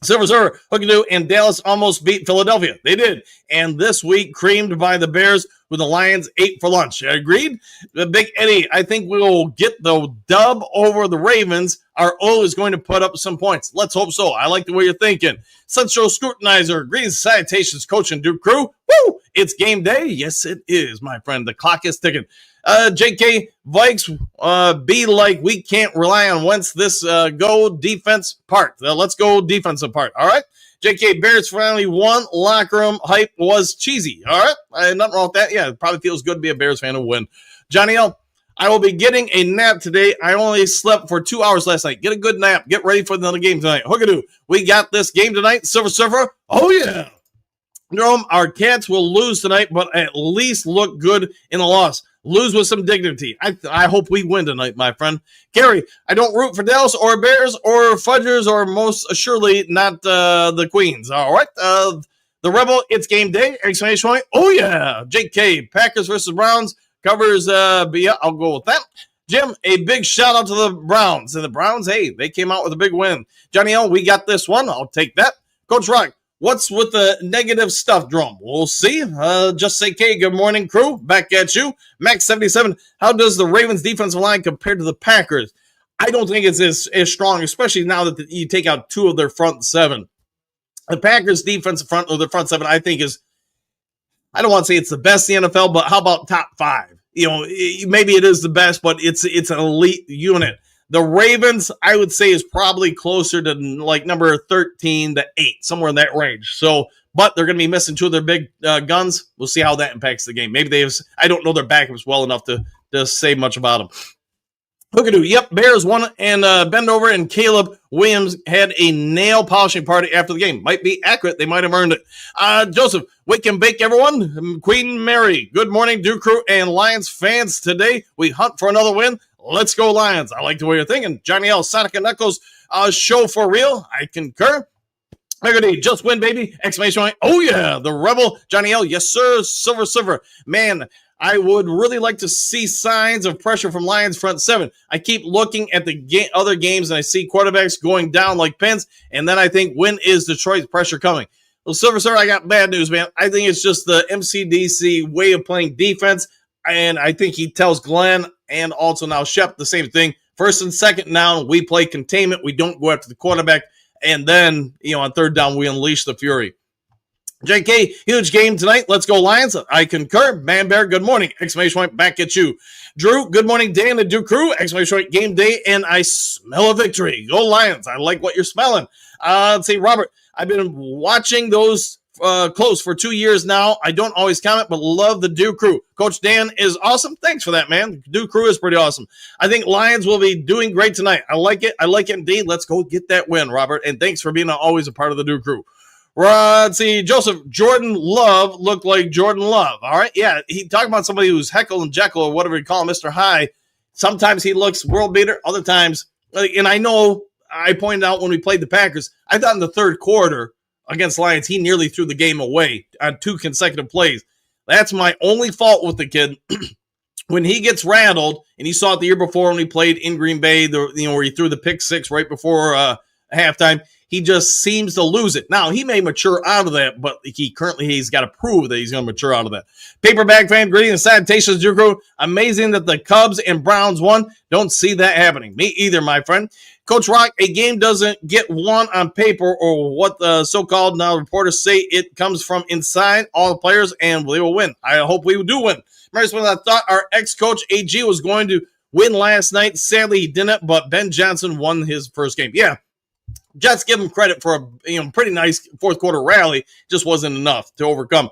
Silver Surfer, Hookadoo, and Dallas almost beat Philadelphia. They did. And this week, creamed by the Bears, with the Lions ate for lunch. Agreed? The Big Eddie, I think we will get the dub over the Ravens. Our O is going to put up some points. Let's hope so. I like the way you're thinking. Central Scrutinizer, greetings, salutations, Coach and Duke Crew. Woo! It's game day. Yes, it is, my friend. The clock is ticking. JK, Vikes, be like, we can't rely on Wentz this go defense part. Let's go defensive part. All right. JK, Bears finally won. Locker room hype was cheesy. All right. Nothing wrong with that. Yeah, it probably feels good to be a Bears fan and win. Johnny L, I will be getting a nap today. I only slept for 2 hours last night. Get a good nap. Get ready for another game tonight. Hookadoo, we got this game tonight. Silver Surfer. Oh, yeah. Jerome, our Cats will lose tonight, but at least look good in the loss. Lose with some dignity. I hope we win tonight, my friend. Gary, I don't root for Dallas or Bears or Fudgers or most assuredly not the Queens. All right. The Rebel, it's game day. Exclamation point. Oh, yeah. JK, Packers versus Browns. Covers, yeah, I'll go with that. Jim, a big shout out to the Browns. And the Browns, hey, they came out with a big win. Johnny L, we got this one. I'll take that. Coach Rock, what's with the negative stuff drum? We'll see. Just say K, good morning, crew. Back at you. Max77, how does the Ravens defensive line compare to the Packers? I don't think it's as strong, especially now that you take out two of their front seven. The Packers defensive front, or the front seven, I think is, I don't want to say it's the best in the NFL, but how about top five? You know, maybe it is the best, but it's an elite unit. The Ravens, I would say, is probably closer to like number 13 to 8, somewhere in that range. So, but they're going to be missing two of their big guns. We'll see how that impacts the game. Maybe they have, I don't know their backups well enough to say much about them. Hookadoo, yep, Bears won, and Bendover and Caleb Williams had a nail polishing party after the game. Might be accurate. They might have earned it. Joseph, wake and bake, everyone. Queen Mary, good morning, Duke Crew and Lions fans. Today, we hunt for another win. Let's go, Lions. I like the way you're thinking. Johnny L, Sonic and Knuckles, show for real. I concur. Hookadoo, just win, baby. Exclamation point. Oh, yeah, the Rebel. Johnny L, yes, sir. Silver. Man, I would really like to see signs of pressure from Lions front seven. I keep looking at the other games, and I see quarterbacks going down like pins, and then I think, when is Detroit's pressure coming? Well, Silver, sir, I got bad news, man. I think it's just the MCDC way of playing defense, and I think he tells Glenn and also now Shep the same thing. First and second down, we play containment. We don't go after the quarterback, and then, on third down, we unleash the fury. JK, huge game tonight. Let's go, Lions. I concur. Man Bear, good morning. Exclamation point, back at you. Drew, good morning, Dan and Duke Crew. Exclamation point, game day, and I smell a victory. Go, Lions. I like what you're smelling. Let's see, Robert, I've been watching those close for 2 years now. I don't always comment, but love the Duke Crew. Coach Dan is awesome. Thanks for that, man. Duke Crew is pretty awesome. I think Lions will be doing great tonight. I like it. Indeed. Let's go get that win, Robert, and thanks for being always a part of the Duke Crew. Let's see, Joseph, Jordan Love looked like Jordan Love. All right, yeah, he talking about somebody who's Heckle and Jekyll or whatever you call him, Mr. High. Sometimes he looks world beater, other times, and I know I pointed out when we played the Packers, I thought in the third quarter against Lions, he nearly threw the game away on 2 consecutive plays. That's my only fault with the kid. When he gets rattled, and you saw it the year before when we played in Green Bay, where he threw the pick 6 right before halftime, he just seems to lose it. Now, he may mature out of that, but he's got to prove that he's going to mature out of that. Paperback fan, greetings and salutations, Duke Crew. Amazing that the Cubs and Browns won. Don't see that happening. Me either, my friend. Coach Rock, a game doesn't get won on paper or what the so-called now reporters say. It comes from inside all the players, and they will win. I hope we do win. Mary Smith, I thought our ex-coach AG was going to win last night. Sadly, he didn't, but Ben Johnson won his first game. Yeah. Jets give him credit for a pretty nice fourth quarter rally. Just wasn't enough to overcome.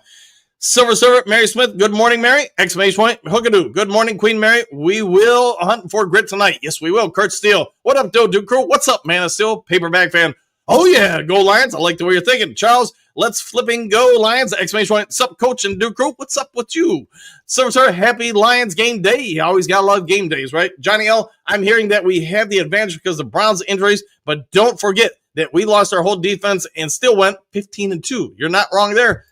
Silver, Mary Smith. Good morning, Mary. Exclamation point. Hookadoo. Good morning, Queen Mary. We will hunt for grit tonight. Yes, we will. Kurt Steele. What up, Duke Crew? What's up, man of Steel? Paperback fan. Oh, yeah. Go Lions. I like the way you're thinking. Charles, let's flipping go Lions. Exclamation point. What's up, Coach and Duke Crew? What's up with you? Silver, happy Lions game day. You always got to love game days, right? Johnny L, I'm hearing that we have the advantage because of Browns injuries, but don't forget that we lost our whole defense and still went 15-2. You're not wrong there.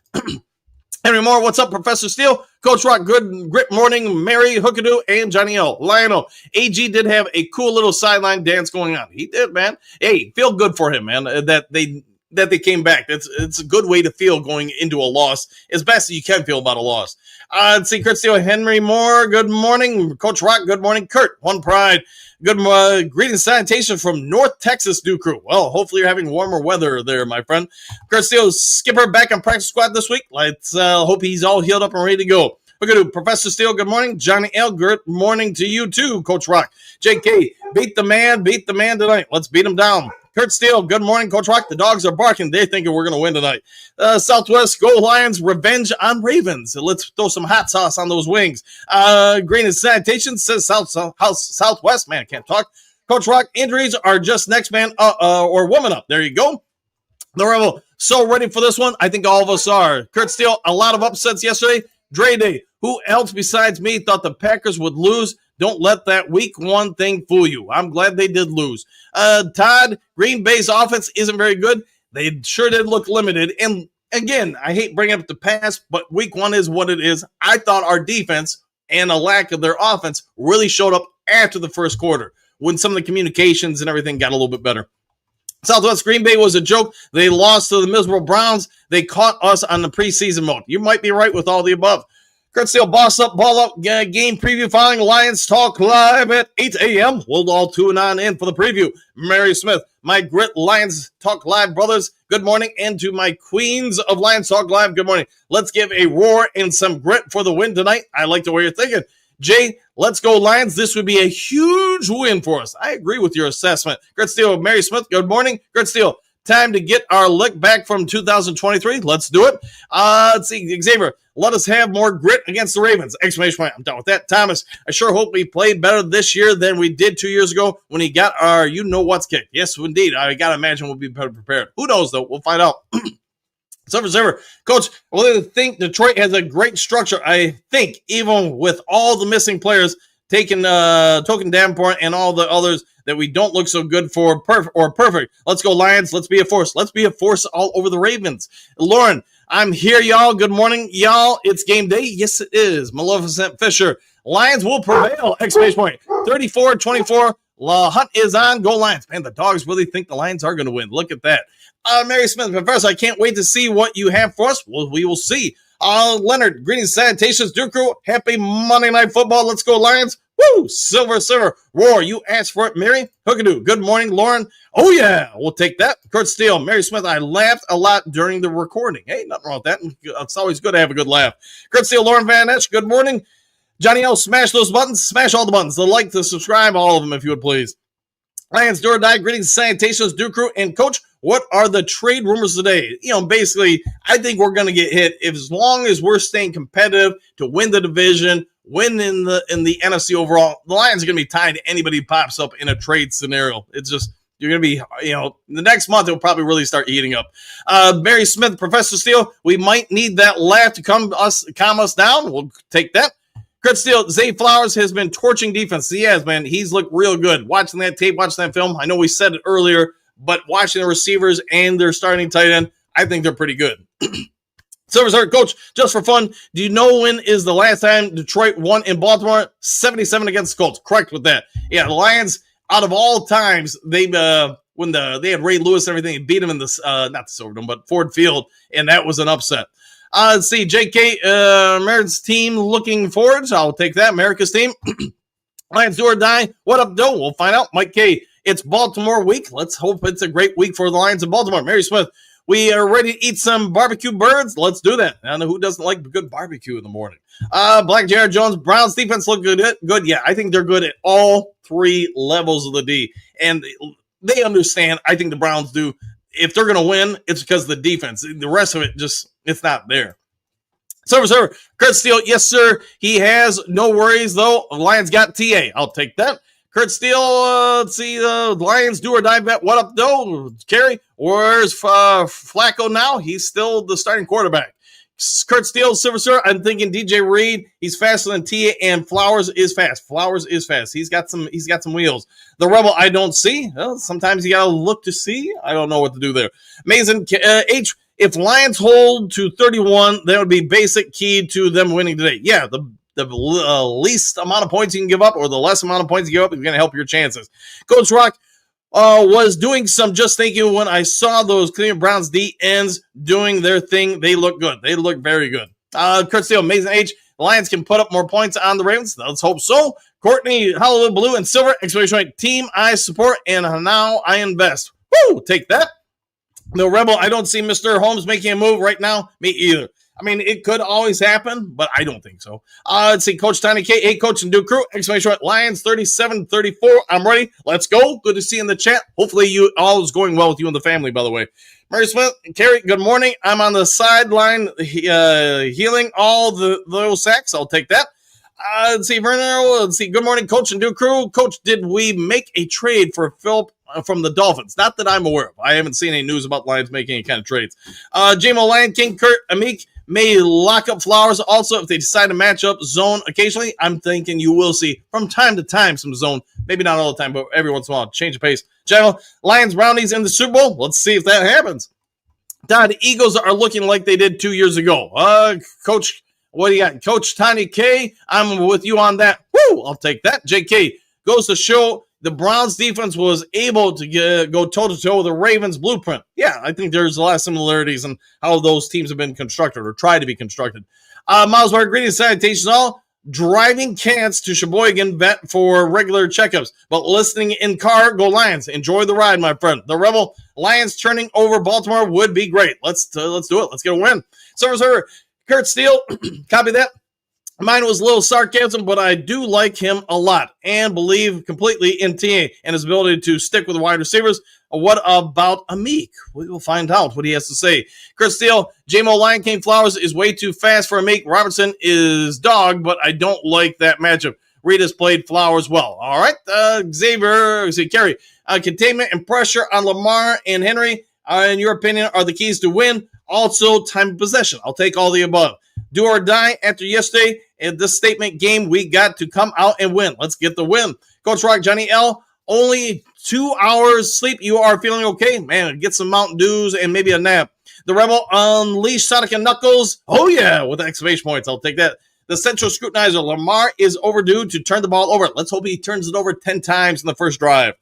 Henry Moore, what's up, Professor Steele? Coach Rock, good grit morning, Mary, Hookadoo, and Johnny L. Lionel, AG did have a cool little sideline dance going on. He did, man. Hey, feel good for him, man, that they came back. It's a good way to feel going into a loss, as best as you can feel about a loss. Let's see, Kurt Steele, Henry Moore, good morning. Coach Rock, good morning. Kurt, one pride. Good greetings, sanitation from North Texas, Duke Crew. Well, hopefully you're having warmer weather there, my friend. Kurt Steele, skipper back on practice squad this week. Let's hope he's all healed up and ready to go. We're going to Professor Steele, good morning. Johnny L, good morning to you too, Coach Rock. JK, beat the man tonight. Let's beat him down. Kurt Steele, good morning, Coach Rock. The dogs are barking. They're thinking we're going to win tonight. Southwest, go Lions, revenge on Ravens. Let's throw some hot sauce on those wings. Green and Sanitation says Southwest. Man, I can't talk. Coach Rock, injuries are just next man or woman up. There you go. The Rebel, so ready for this one. I think all of us are. Kurt Steele, a lot of upsets yesterday. Dre Day, who else besides me thought the Packers would lose? Don't let that week 1 thing fool you. I'm glad they did lose. Todd, Green Bay's offense isn't very good. They sure did look limited. And again, I hate bringing up the past, but week 1 is what it is. I thought our defense and a lack of their offense really showed up after the first quarter when some of the communications and everything got a little bit better. Southwest Green Bay was a joke. They lost to the miserable Browns. They caught us on the preseason mode. You might be right with all the above. Kurt Steele, Boss Up, Ball Up, game preview following Lions Talk Live at 8 a.m. We'll all tune on in for the preview. Mary Smith, my Grit Lions Talk Live brothers, good morning. And to my Queens of Lions Talk Live, good morning. Let's give a roar and some grit for the win tonight. I like the way you're thinking. Jay, let's go Lions. This would be a huge win for us. I agree with your assessment. Kurt Steele, Mary Smith, good morning. Kurt Steele, time to get our lick back from 2023. Let's do it. Let's see, Xavier, let us have more grit against the Ravens. Exclamation point. I'm done with that. Thomas, I sure hope we played better this year than we did 2 years ago when he got our you-know-what's kick. Yes, indeed. I got to imagine we'll be better prepared. Who knows, though? We'll find out. Server. Coach, I think Detroit has a great structure. I think even with all the missing players, taking Token Davenport and all the others that we don't look so good for perfect. Let's go Lions. Let's be a force. Let's be a force all over the Ravens. Lauren, I'm here, y'all. Good morning, y'all. It's game day. Yes, it is. Maleficent Fisher. Lions will prevail. Exclamation point. 34-24. Hunt is on. Go Lions. Man, the dogs really think the Lions are going to win. Look at that. Mary Smith, Professor, I can't wait to see what you have for us. Well, we will see. Leonard, greetings, salutations, Duke Crew. Happy Monday Night Football. Let's go Lions. Woo! Silver. Roar, you asked for it, Mary. Hookadoo. Good morning, Lauren. Oh, yeah. We'll take that. Kurt Steele, Mary Smith, I laughed a lot during the recording. Hey, nothing wrong with that. It's always good to have a good laugh. Kurt Steele, Lauren Van Esch, good morning. Johnny L, smash those buttons. Smash all the buttons. The like, the subscribe, all of them, if you would please. Lions, do or die. Greetings, salutations, Duke Crew. And Coach, what are the trade rumors today? Basically, I think we're going to get hit as long as we're staying competitive to win the division, win in the NFC overall. The Lions are going to be tied to anybody who pops up in a trade scenario. It's just, you're going to be, the next month it'll probably really start heating up. Barry Smith, Professor Steele, we might need that laugh to calm us down. We'll take that. Kurt Steele, Zay Flowers has been torching defense. He has, man. He's looked real good. Watching that tape, watching that film, I know we said it earlier, but watching the receivers and their starting tight end, I think they're pretty good. Silver, Coach, just for fun, do you know when is the last time Detroit won in Baltimore? 77 against the Colts. Correct with that. Yeah, the Lions, out of all times, they had Ray Lewis and everything, they beat them in the not the Silverdome, but Ford Field, and that was an upset. Let's see, JK, America's team looking forward. So I'll take that. America's team. Lions do or die. What up, Doe? We'll find out. Mike K, it's Baltimore week. Let's hope it's a great week for the Lions in Baltimore. Mary Smith, we are ready to eat some barbecue birds. Let's do that. I don't know who doesn't like good barbecue in the morning. Black Jared Jones, Browns defense look good. Good. Yeah, I think they're good at all three levels of the D. And they understand, I think the Browns do. If they're going to win, it's because of the defense. The rest of it, it's not there. Server, Kurt Steele, yes, sir. He has no worries, though. Lions got TA. I'll take that. Kurt Steele, let's see, the Lions do or die bet. What up, though? Kerry, where's Flacco now? He's still the starting quarterback. Kurt Steele, Silver, I'm thinking DJ Reed. He's faster than Tia, and Flowers is fast. He's got some wheels. The Rebel, I don't see. Well, sometimes you gotta look to see. I don't know what to do there. Mason H. If Lions hold to 31, that would be basic key to them winning today. Yeah, the least amount of points you can give up, or the less amount of points you give up, is going to help your chances. Coach Rock was doing some just thinking when I saw those Cleveland Browns D ends doing their thing. They look good. They look very good. Kurt Steele, Mason H. The Lions can put up more points on the Ravens. Let's hope so. Courtney, Hollywood Blue and Silver, exclamation team I support, and now I invest. Woo! Take that. The Rebel, I don't see Mr. Holmes making a move right now. Me either. I mean, it could always happen, but I don't think so. Let's see, Coach Tiny K, hey, Coach and Duke Crew, exclamation point, Lions 37-34. I'm ready. Let's go. Good to see you in the chat. Hopefully you all is going well with you and the family, by the way. Mary Smith, Carrie, good morning. I'm on the sideline healing all those sacks. I'll take that. Let's see, Vernon. Let's see. Good morning, Coach and Duke Crew. Coach, did we make a trade for Philip from the Dolphins? Not that I'm aware of. I haven't seen any news about Lions making any kind of trades. J-Mo, Lion King, Kurt, Amik may lock up Flowers. Also, if they decide to match up zone occasionally, I'm thinking you will see from time to time some zone. Maybe not all the time, but every once in a while, change of pace. General, Lions, Brownies in the Super Bowl. Let's see if that happens. Todd, the Eagles are looking like they did 2 years ago. Coach, what do you got? Coach Tiny K, I'm with you on that. Woo! I'll take that. JK, goes to show the Browns defense was able to go toe-to-toe with the Ravens blueprint. Yeah, I think there's a lot of similarities in how those teams have been constructed or tried to be constructed. Miles Bar, greetings, salutations all. Driving cats to Sheboygan vet for regular checkups, but listening in car, go Lions. Enjoy the ride, my friend. The Rebel Lions turning over Baltimore would be great. Let's do it. Let's get a win. Server, Kurt Steele, copy that. Mine was a little sarcasm, but I do like him a lot and believe completely in TA and his ability to stick with the wide receivers. What about Amik? We will find out what he has to say. Chris Steele, JMO Lion King Flowers is way too fast for Amik. Robertson is dog, but I don't like that matchup. Reed has played Flowers well. All right, Carey. Containment and pressure on Lamar and Henry, in your opinion, are the keys to win. Also, time of possession. I'll take all the above. Do or die after yesterday. In this statement game, we got to come out and win. Let's get the win. Coach Rock, Johnny L., only 2 hours sleep. You are feeling okay? Man, get some Mountain Dews and maybe a nap. The Rebel unleash Sonic and Knuckles. Oh, yeah, with exclamation points. I'll take that. The central scrutinizer, Lamar is overdue to turn the ball over. Let's hope he turns it over 10 times in the first drive.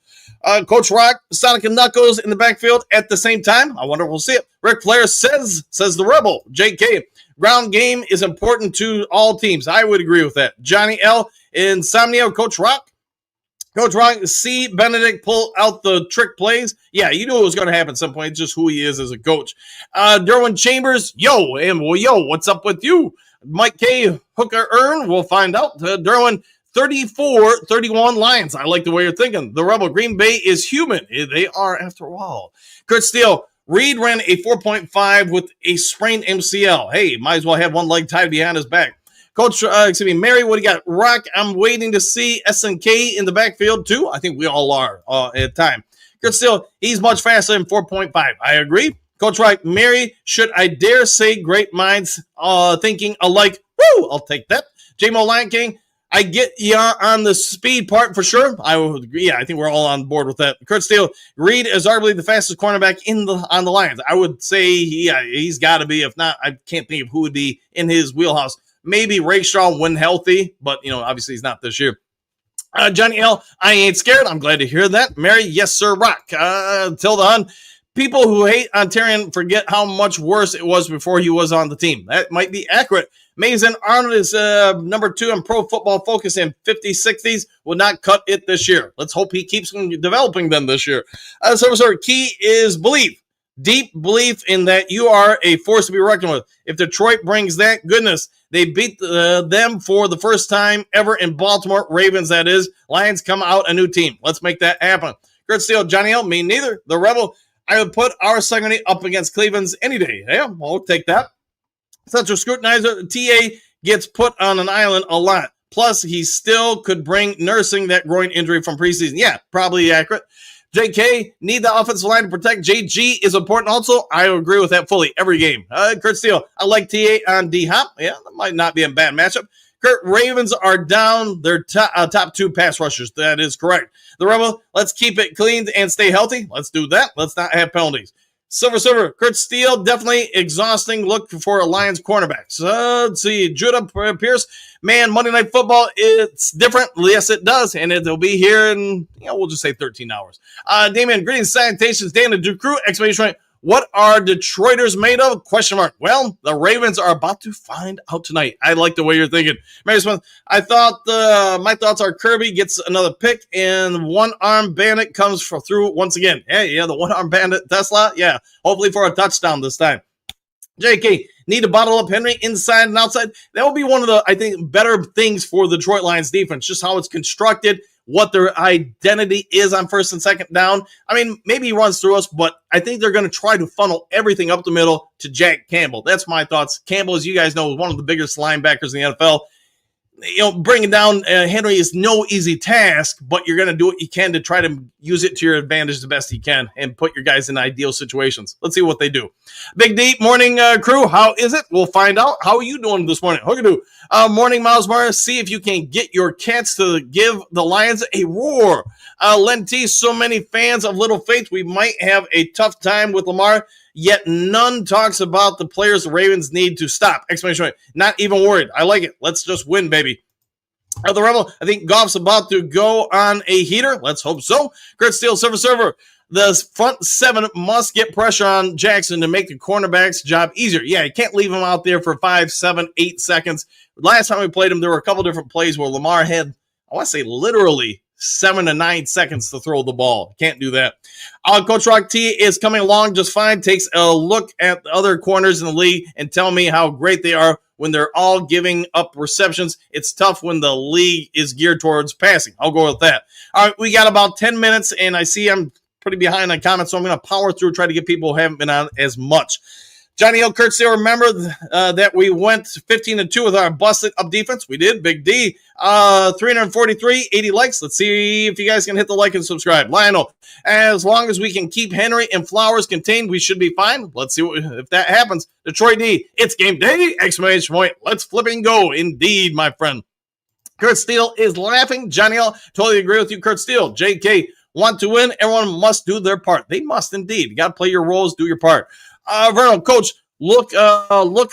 Coach Rock, Sonic and Knuckles in the backfield at the same time. I wonder if we'll see it. Ric Flair says the Rebel. JK, ground game is important to all teams. I would agree with that. Johnny L, Insomnia, Coach Rock. Coach Rock, see Benedict pull out the trick plays. Yeah, you knew it was going to happen at some point. It's just who he is as a coach. Derwin Chambers, yo, what's up with you? Mike K, Hooker Earn, we'll find out. Derwin, 34-31 Lions. I like the way you're thinking. The Rebel, Green Bay is human. They are after all. Kurt Steele, Reed ran a 4.5 with a sprained MCL. Hey, might as well have one leg tied behind his back. Coach, Mary, what do you got? Rock, I'm waiting to see SNK in the backfield too. I think we all are at time. Kurt Steele, he's much faster than 4.5. I agree. Coach Rock, Mary, should I dare say great minds thinking alike? Woo, I'll take that. J-Mo Lion King, I get you on the speed part for sure. I think we're all on board with that. Kurt Steele, Reed is arguably the fastest cornerback on the Lions. I would say, he's got to be. If not, I can't think of who would be in his wheelhouse. Maybe Ray Shaw when healthy, but obviously he's not this year. Johnny L, I ain't scared. I'm glad to hear that. Mary, yes sir, Rock. Tilda Hun, people who hate Ontarian forget how much worse it was before he was on the team. That might be accurate. Mason Arnold is number 2 in Pro Football Focus in 50s, 60s. Will not cut it this year. Let's hope he keeps developing them this year. Key is belief. Deep belief in that you are a force to be reckoned with. If Detroit brings that, goodness, they beat them for the first time ever in Baltimore. Ravens, that is. Lions come out a new team. Let's make that happen. Kurt Steele, Johnny L, me neither. The Rebel, I would put our secondary up against Cleveland's any day. Yeah, I'll take that. Central scrutinizer, TA gets put on an island a lot. Plus, he still could bring nursing that groin injury from preseason. Yeah, probably accurate. JK, need the offensive line to protect. JG is important also. I agree with that fully every game. Kurt Steele, I like TA on D-Hop. Yeah, that might not be a bad matchup. Kurt, Ravens are down their top 2 pass rushers. That is correct. The Rebel, let's keep it clean and stay healthy. Let's do that. Let's not have penalties. Silver, Kurt Steele, definitely exhausting look for a Lions cornerbacks. Let's see, Judah Pierce, man, Monday Night Football, it's different. Yes, it does, and it'll be here in, we'll just say 13 hours. Damien, greetings, salutations, Dan and Duke Crew, exclamation point. What are Detroiters made of? Question mark. Well, the Ravens are about to find out tonight. I like the way you're thinking. Mary Smith, I thought my thoughts are Kirby gets another pick and one-arm bandit comes through once again. Hey, yeah, the one-arm bandit Tesla. Yeah, hopefully for a touchdown this time. JK, need to bottle up Henry inside and outside. That will be one of the, I think, better things for the Detroit Lions defense, just how it's constructed, what their identity is on first and second down. I mean, maybe he runs through us, but I think they're going to try to funnel everything up the middle to Jack Campbell. That's my thoughts. Campbell, as you guys know, is one of the biggest linebackers in the NFL. Bringing down Henry is no easy task, but you're going to do what you can to try to use it to your advantage the best you can and put your guys in ideal situations. Let's see what they do. Big D, morning crew. How is it? We'll find out. How are you doing this morning? Hookadoo. Morning, Miles Morris. See if you can get your cats to give the Lions a roar. Len T, so many fans of Little Faith. We might have a tough time with Lamar. Yet none talks about the players the Ravens need to stop. Exclamation point. Not even worried. I like it. Let's just win, baby. The Rebel, I think Goff's about to go on a heater. Let's hope so. Kurt Steele, server. The front seven must get pressure on Jackson to make the cornerback's job easier. Yeah, you can't leave him out there for 5, 7, 8 seconds. Last time we played him, there were a couple different plays where Lamar had, I want to say literally 7 to 9 seconds to throw the ball. Can't do that. Coach Rock T is coming along just fine. Takes a look at the other corners in the league and tell me how great they are when they're all giving up receptions. It's tough when the league is geared towards passing. I'll go with that. All right, we got about 10 minutes, and I see I'm pretty behind on comments, so I'm going to power through, try to get people who haven't been on as much. Johnny L. Kurt still remember that we went 15-2 with our busted up defense. We did. Big D. 343, 80 likes. Let's see if you guys can hit the like and subscribe. Lionel, as long as we can keep Henry and Flowers contained, we should be fine. Let's see if that happens. Detroit D. It's game day! Exclamation point. Let's flip and go. Indeed, my friend. Kurt Steele is laughing. Johnny L. Totally agree with you, Kurt Steele. JK. Want to win, everyone must do their part. They must indeed. You got to play your roles, do your part. Vernal, Coach, look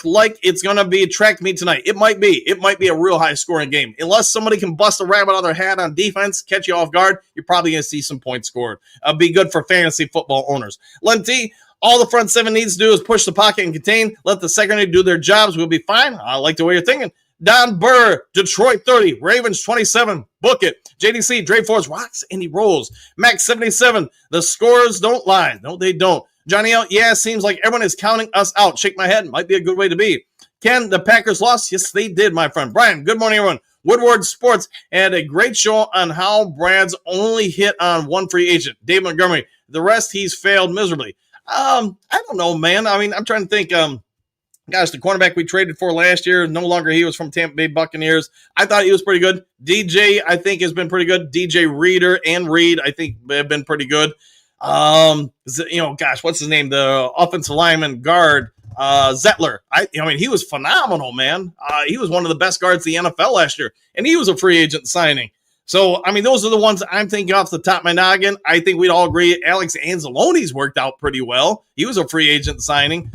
like it's going to be a track meet tonight. It might be. It might be a real high-scoring game. Unless somebody can bust a rabbit out of their hat on defense, catch you off guard, you're probably going to see some points scored. Be good for fantasy football owners. Len T, all the front seven needs to do is push the pocket and contain. Let the secondary do their jobs. We'll be fine. I like the way you're thinking. Don Burr, Detroit 30, Ravens 27, book it. JDC, Dre Force rocks and he rolls. Max 77, the scores don't lie. No, they don't. Johnny L, yeah, seems like everyone is counting us out. Shake my head, might be a good way to be. Ken, the Packers lost? Yes, they did, my friend. Brian, good morning, everyone. Woodward Sports had a great show on how Brad's only hit on one free agent, Dave Montgomery. The rest, he's failed miserably. I don't know, man. I mean, I'm trying to think, gosh, the cornerback we traded for last year, no longer he was from Tampa Bay Buccaneers. I thought he was pretty good. DJ, I think, has been pretty good. DJ Reader and Reed, I think, have been pretty good. Gosh, what's his name? The offensive lineman guard, Zettler. I mean, he was phenomenal, man. He was one of the best guards in the NFL last year, and he was a free agent signing. So, I mean, those are the ones I'm thinking off the top of my noggin. I think we'd all agree Alex Anzalone's worked out pretty well. He was a free agent signing.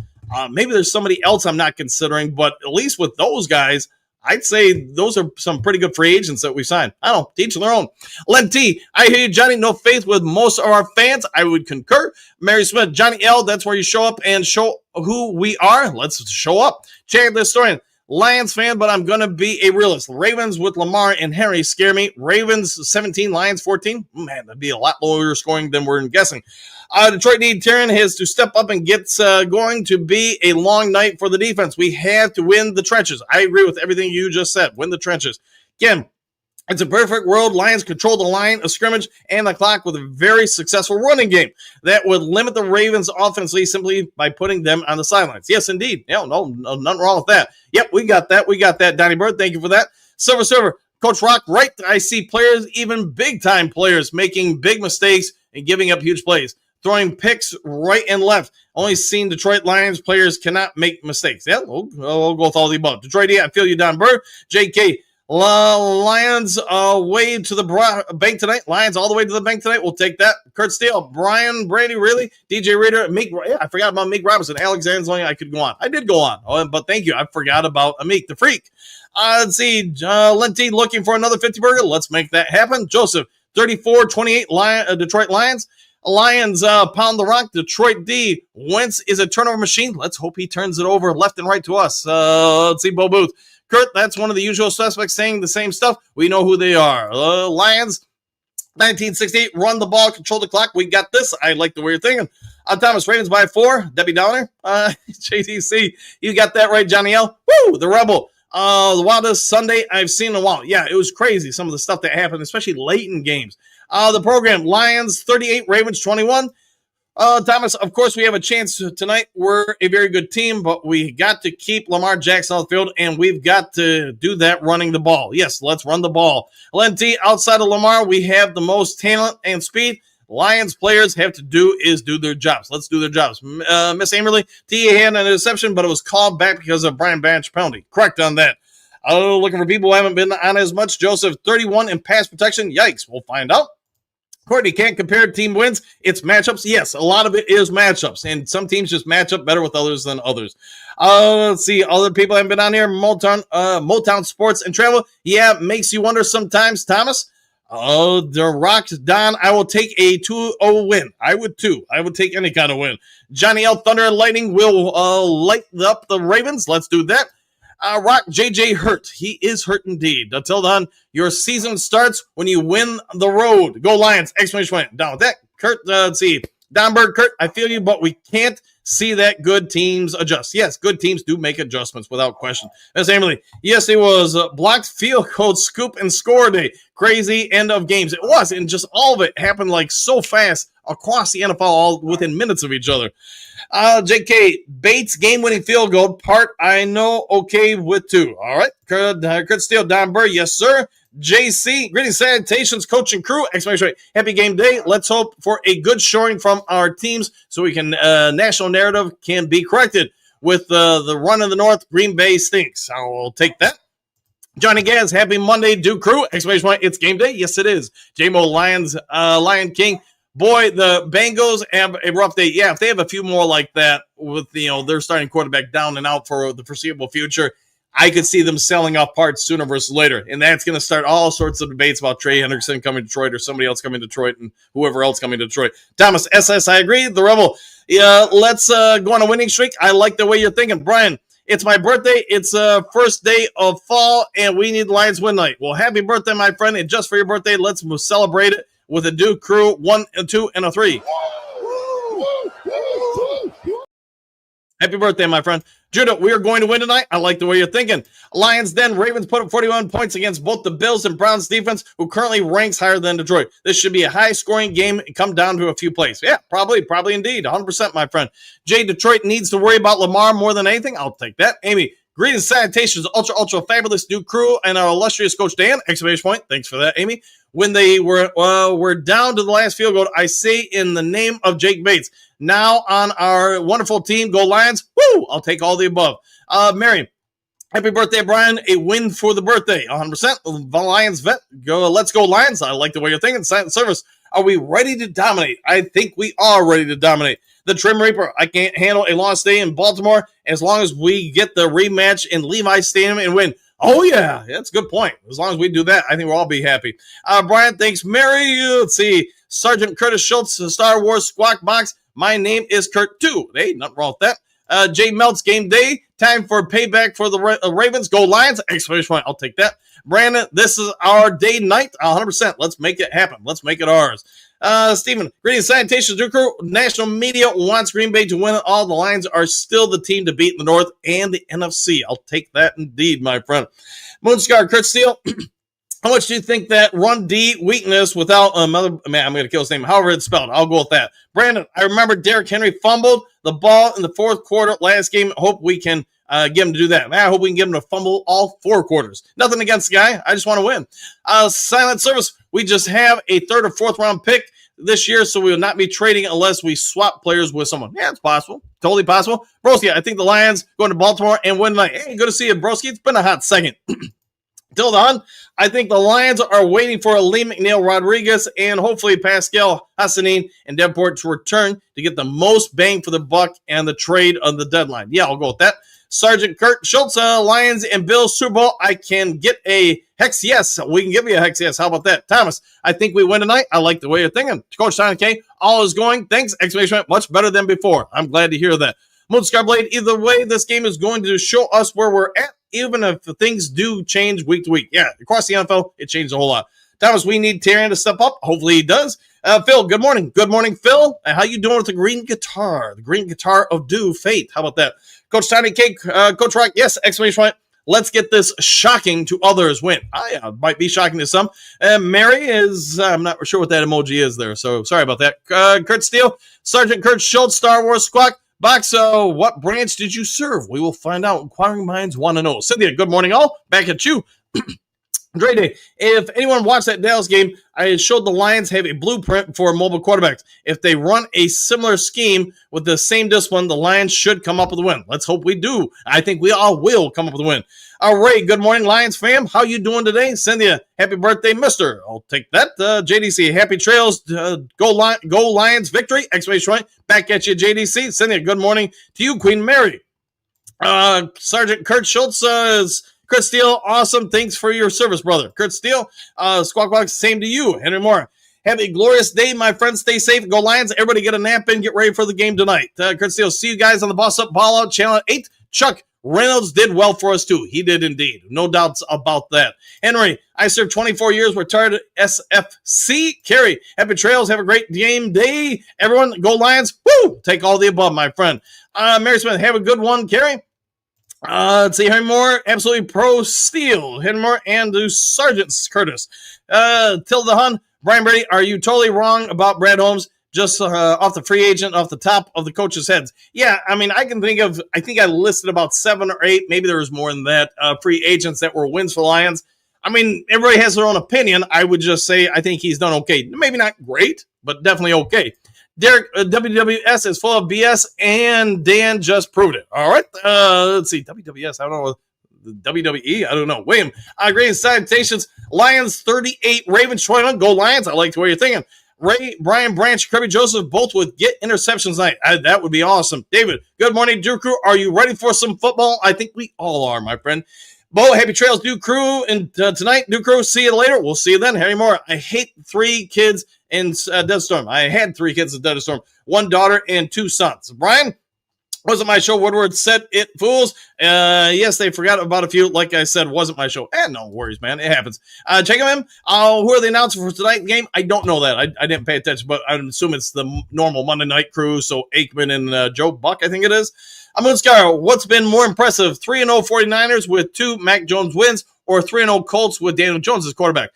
Maybe there's somebody else I'm not considering, but at least with those guys, I'd say those are some pretty good free agents that we signed. I don't know, teach their own. Len T, I hear you, Johnny. No faith with most of our fans. I would concur. Mary Smith, Johnny L, that's where you show up and show who we are. Let's show up. Chad the historian, Lions fan, but I'm going to be a realist. Ravens with Lamar and Henry scare me. Ravens 17, Lions 14. Man, that'd be a lot lower scoring than we're guessing. Detroit need Tyrion has to step up and gets going to be a long night for the defense. We have to win the trenches. I agree with everything you just said. Win the trenches. Again, it's a perfect world. Lions control the line of scrimmage and the clock with a very successful running game that would limit the Ravens offensively simply by putting them on the sidelines. Yes, indeed. No, nothing wrong with that. Yep, we got that. Donnie Bird, thank you for that. Silver, Coach Rock, right? I see players, even big-time players, making big mistakes and giving up huge plays. Throwing picks right and left. Only seen Detroit Lions players cannot make mistakes. Yeah, we'll go with all the above. Detroit, I feel you, Don Burr. JK, Lions way to the bank tonight. Lions all the way to the bank tonight. We'll take that. Kurt Steele, Brian Brady, really? DJ Reader, Meek. Yeah, I forgot about Meek Robinson. Alex Anzalone, I could go on. I did go on, but thank you. I forgot about Meek the Freak. Let's see. Lenty looking for another 50 burger. Let's make that happen. Joseph, 34-28 Detroit Lions. Lions pound the rock. Detroit D. Wentz is a turnover machine. Let's hope he turns it over left and right to us. Let's see, Bo Booth. Kurt, that's one of the usual suspects saying the same stuff. We know who they are. Lions, 1968, run the ball, control the clock. We got this. I like the way you're thinking. Thomas, Ravens by 4. Debbie Downer. JTC, you got that right, Johnny L. Woo, the Rebel. The wildest Sunday I've seen in a while. Yeah, it was crazy, some of the stuff that happened, especially late in games. The program, Lions 38, Ravens 21. Thomas, of course, we have a chance tonight. We're a very good team, but we got to keep Lamar Jackson on the field, and we've got to do that running the ball. Yes, let's run the ball. Len T, outside of Lamar, we have the most talent and speed. Lions players have to do their jobs. Let's do their jobs. Miss Amerly, T had an interception, but it was called back because of Brian Banch penalty. Correct on that. Looking for people who haven't been on as much. Joseph, 31 in pass protection. Yikes. We'll find out. Courtney, can't compare team wins. It's matchups. Yes, a lot of it is matchups, and some teams just match up better with others than others. Let's see. Other people haven't been on here. Motown Sports and Travel. Yeah, makes you wonder sometimes, Thomas. The Rock, Don, I will take a 2-0 win. I would too. I would take any kind of win. Johnny L. Thunder and Lightning will light up the Ravens. Let's do that. Rock, JJ hurt. He is hurt indeed. Until then, your season starts when you win the road. Go Lions! Exclamation point. Down with that. Kurt, let's see. Donberg, Kurt, I feel you, but we can't see that good teams adjust. Yes, good teams do make adjustments without question. Miss Emily, yes, it was blocked field goal, scoop, and score day. Crazy end of games. It was, and just all of it happened like so fast across the NFL, all within minutes of each other. JK, Bates, game-winning field goal, part I know okay with too. All right, Kurt Steele, Don Burr, yes, sir. JC, greetings, salutations, coach and crew. Exclamation point. Happy game day. Let's hope for a good showing from our teams so we can national narrative can be corrected. With the run of the North, Green Bay stinks. I will take that. Johnny Gaz, happy Monday, do crew. Exclamation point. It's game day. Yes, it is. JMO Lions, Lion King. Boy, the Bengals have a rough day. Yeah, if they have a few more like that with their starting quarterback down and out for the foreseeable future, I could see them selling off parts sooner versus later. And that's going to start all sorts of debates about Trey Hendrickson coming to Detroit or somebody else coming to Detroit and whoever else coming to Detroit. Thomas, SS, I agree. The Rebel, yeah, let's go on a winning streak. I like the way you're thinking. Brian, it's my birthday. It's first day of fall, and we need Lions win night. Well, happy birthday, my friend. And just for your birthday, let's celebrate it with a Duke crew, 1, 2, and 3. Happy birthday, my friend. Judah, we are going to win tonight. I like the way you're thinking. Lions then. Ravens put up 41 points against both the Bills and Browns defense, who currently ranks higher than Detroit. This should be a high-scoring game and come down to a few plays. Yeah, probably indeed. 100%, my friend. Jay, Detroit needs to worry about Lamar more than anything. I'll take that. Amy, greetings, salutations, ultra fabulous new crew and our illustrious coach Dan! Exclamation point. Thanks for that, Amy. When they were down to the last field goal, I say in the name of Jake Bates. Now on our wonderful team, go Lions. Woo! I'll take all the above. Mary, happy birthday, Brian. A win for the birthday. 100%. The Lions vet. Let's go Lions. I like the way you're thinking. Silent service. Are we ready to dominate? I think we are ready to dominate. The Trim Reaper, I can't handle a lost day in Baltimore as long as we get the rematch in Levi's Stadium and win. Oh, yeah, that's a good point. As long as we do that, I think we'll all be happy. Brian, thanks, Mary. Let's see. Sergeant Curtis Schultz, Star Wars Squawk Box. My name is Kurt, too. Hey, nothing wrong with that. Jay Melt's game day. Time for payback for the Ravens. Go Lions. Exclamation point. I'll take that. Brandon, this is our day night. 100%. Let's make it happen. Let's make it ours. Stephen, greetings, salutations, Drew. National media wants Green Bay to win it all. The Lions are still the team to beat in the North and the NFC. I'll take that indeed, my friend. Moonscar, Kurt Steele, how much do you think that run D weakness without another man? I'm going to kill his name. However it's spelled, I'll go with that. Brandon, I remember Derrick Henry fumbled the ball in the fourth quarter last game. Hope we can get him to do that. Man, I hope we can get him to fumble all 4 quarters. Nothing against the guy. I just want to win. Silent service. We just have a 3rd or 4th round pick this year, so we will not be trading unless we swap players with someone. Yeah, it's possible. Totally possible. Broski, I think the Lions going to Baltimore and win tonight. Hey, good to see you, Broski. It's been a hot second. Till then, I think the Lions are waiting for Lee McNeil Rodriguez and hopefully Pascal Hassanin and Davenport to return to get the most bang for the buck and the trade on the deadline. Yeah, I'll go with that. Sergeant Kurt Schultz, Lions and Bills Super Bowl. I can get a hex yes. We can give you a hex yes. How about that? Thomas, I think we win tonight. I like the way you're thinking. Coach Simon K, all is going. Thanks. Exclamation point. Much better than before. I'm glad to hear that. Moonscar Blade, either way, this game is going to show us where we're at, even if things do change week to week. Yeah, across the NFL, it changed a whole lot. Thomas, we need Tyrion to step up. Hopefully he does. Phil, good morning. Good morning, Phil. How you doing with the green guitar? The green guitar of due fate. How about that? Coach Tiny Cake, Coach Rock, yes, exclamation point. Let's get this shocking to others win. Yeah, might be shocking to some. Mary is, I'm not sure what that emoji is there, so sorry about that. Kurt Steele, Sergeant Kurt Schultz, Star Wars Squawk. Box, what branch did you serve? We will find out. Inquiring minds want to know. Cynthia, good morning all. Back at you. Dre Day. If anyone watched that Dallas game, I showed the Lions have a blueprint for mobile quarterbacks. If they run a similar scheme with the same discipline, the Lions should come up with a win. Let's hope we do. I think we all will come up with a win. All right, good morning, Lions fam. How you doing today? Cynthia, happy birthday, mister. I'll take that. JDC, happy trails. Go Lions, victory. Exclamation point. Back at you, JDC. Cynthia, good morning to you, Queen Mary. Sergeant Kurt Schultz says, Kurt Steele, awesome. Thanks for your service, brother. Kurt Steele, Squawk Box, same to you. Henry Moore, have a glorious day, my friends. Stay safe. Go Lions. Everybody get a nap in. Get ready for the game tonight. Kurt Steele, see you guys on the Boss Up Ball Out Channel 8. Chuck Reynolds did well for us, too. He did indeed. No doubts about that. Henry, I served 24 years, retired SFC. Kerry, happy trails. Have a great game day. Everyone, go Lions. Woo! Take all the above, my friend. Mary Smith, have a good one, Kerry. Let's see, Henry Moore, absolutely pro Steel. Henry Moore and the Sergeant Curtis. Tilda Hun, Brian Brady, are you totally wrong about Brad Holmes? Just off the free agent, off the top of the coaches' heads. Yeah, I mean, I can think of, I think I listed about 7 or 8, maybe there was more than that, free agents that were wins for Lions. I mean, everybody has their own opinion. I would just say I think he's done okay. Maybe not great, but definitely okay. Derek, WWS is full of BS, and Dan just proved it. All right. Let's see. WWS, I don't know. WWE, I don't know. William, great salutations. Lions 38, Ravens 21. Go Lions. I like the way you're thinking. Ray, Brian Branch, Kirby Joseph, both would get interceptions tonight. That would be awesome. David, good morning, Drew Crew. Are you ready for some football? I think we all are, my friend. Bo, happy trails, Drew Crew. And tonight, Drew Crew, see you later. We'll see you then. Harry Moore, I hate 3 kids in Desert Storm. I had 3 kids in Desert Storm, 1 daughter and 2 sons. Brian, wasn't my show. Woodward said it, fools. Yes, they forgot about a few. Like I said, wasn't my show. No worries, man. It happens. Check them in. Who are the announcers for tonight's game? I don't know that. I didn't pay attention, but I assume it's the normal Monday night crew. So Aikman and Joe Buck, I think it is. I'm going to Scar. What's been more impressive? 3-0 49ers with 2 Mac Jones wins, or 3-0 Colts with Daniel Jones as quarterback?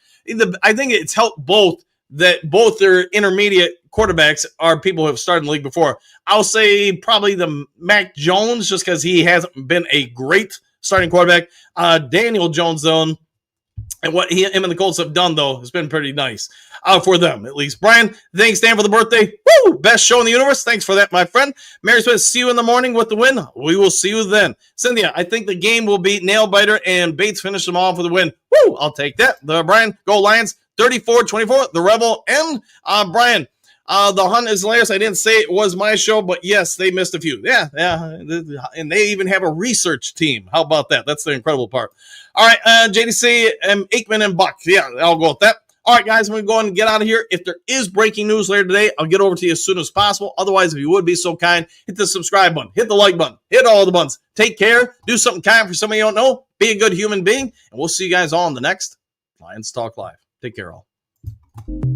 I think it's helped both that both their intermediate quarterbacks are people who have started in the league before. I'll say probably the Mac Jones, just because he hasn't been a great starting quarterback. Daniel Jones, though, and what him and the Colts have done, though, has been pretty nice for them, at least. Brian, thanks, Dan, for the birthday. Woo! Best show in the universe. Thanks for that, my friend. Mary Smith, see you in the morning with the win. We will see you then. Cynthia, I think the game will be nail-biter, and Bates finish them all for the win. Woo! I'll take that. Brian, go Lions. 34-24, the Rebel, and Brian. The hunt is hilarious. I didn't say it was my show, but yes, they missed a few. Yeah. And they even have a research team. How about that? That's the incredible part. All right, JDC, Aikman, and Buck. Yeah, I'll go with that. All right, guys, I'm going to go ahead and get out of here. If there is breaking news later today, I'll get over to you as soon as possible. Otherwise, if you would be so kind, hit the subscribe button, hit the like button, hit all the buttons. Take care. Do something kind for somebody you don't know. Be a good human being. And we'll see you guys all in the next Lions Talk Live. Take care, all. Thank you.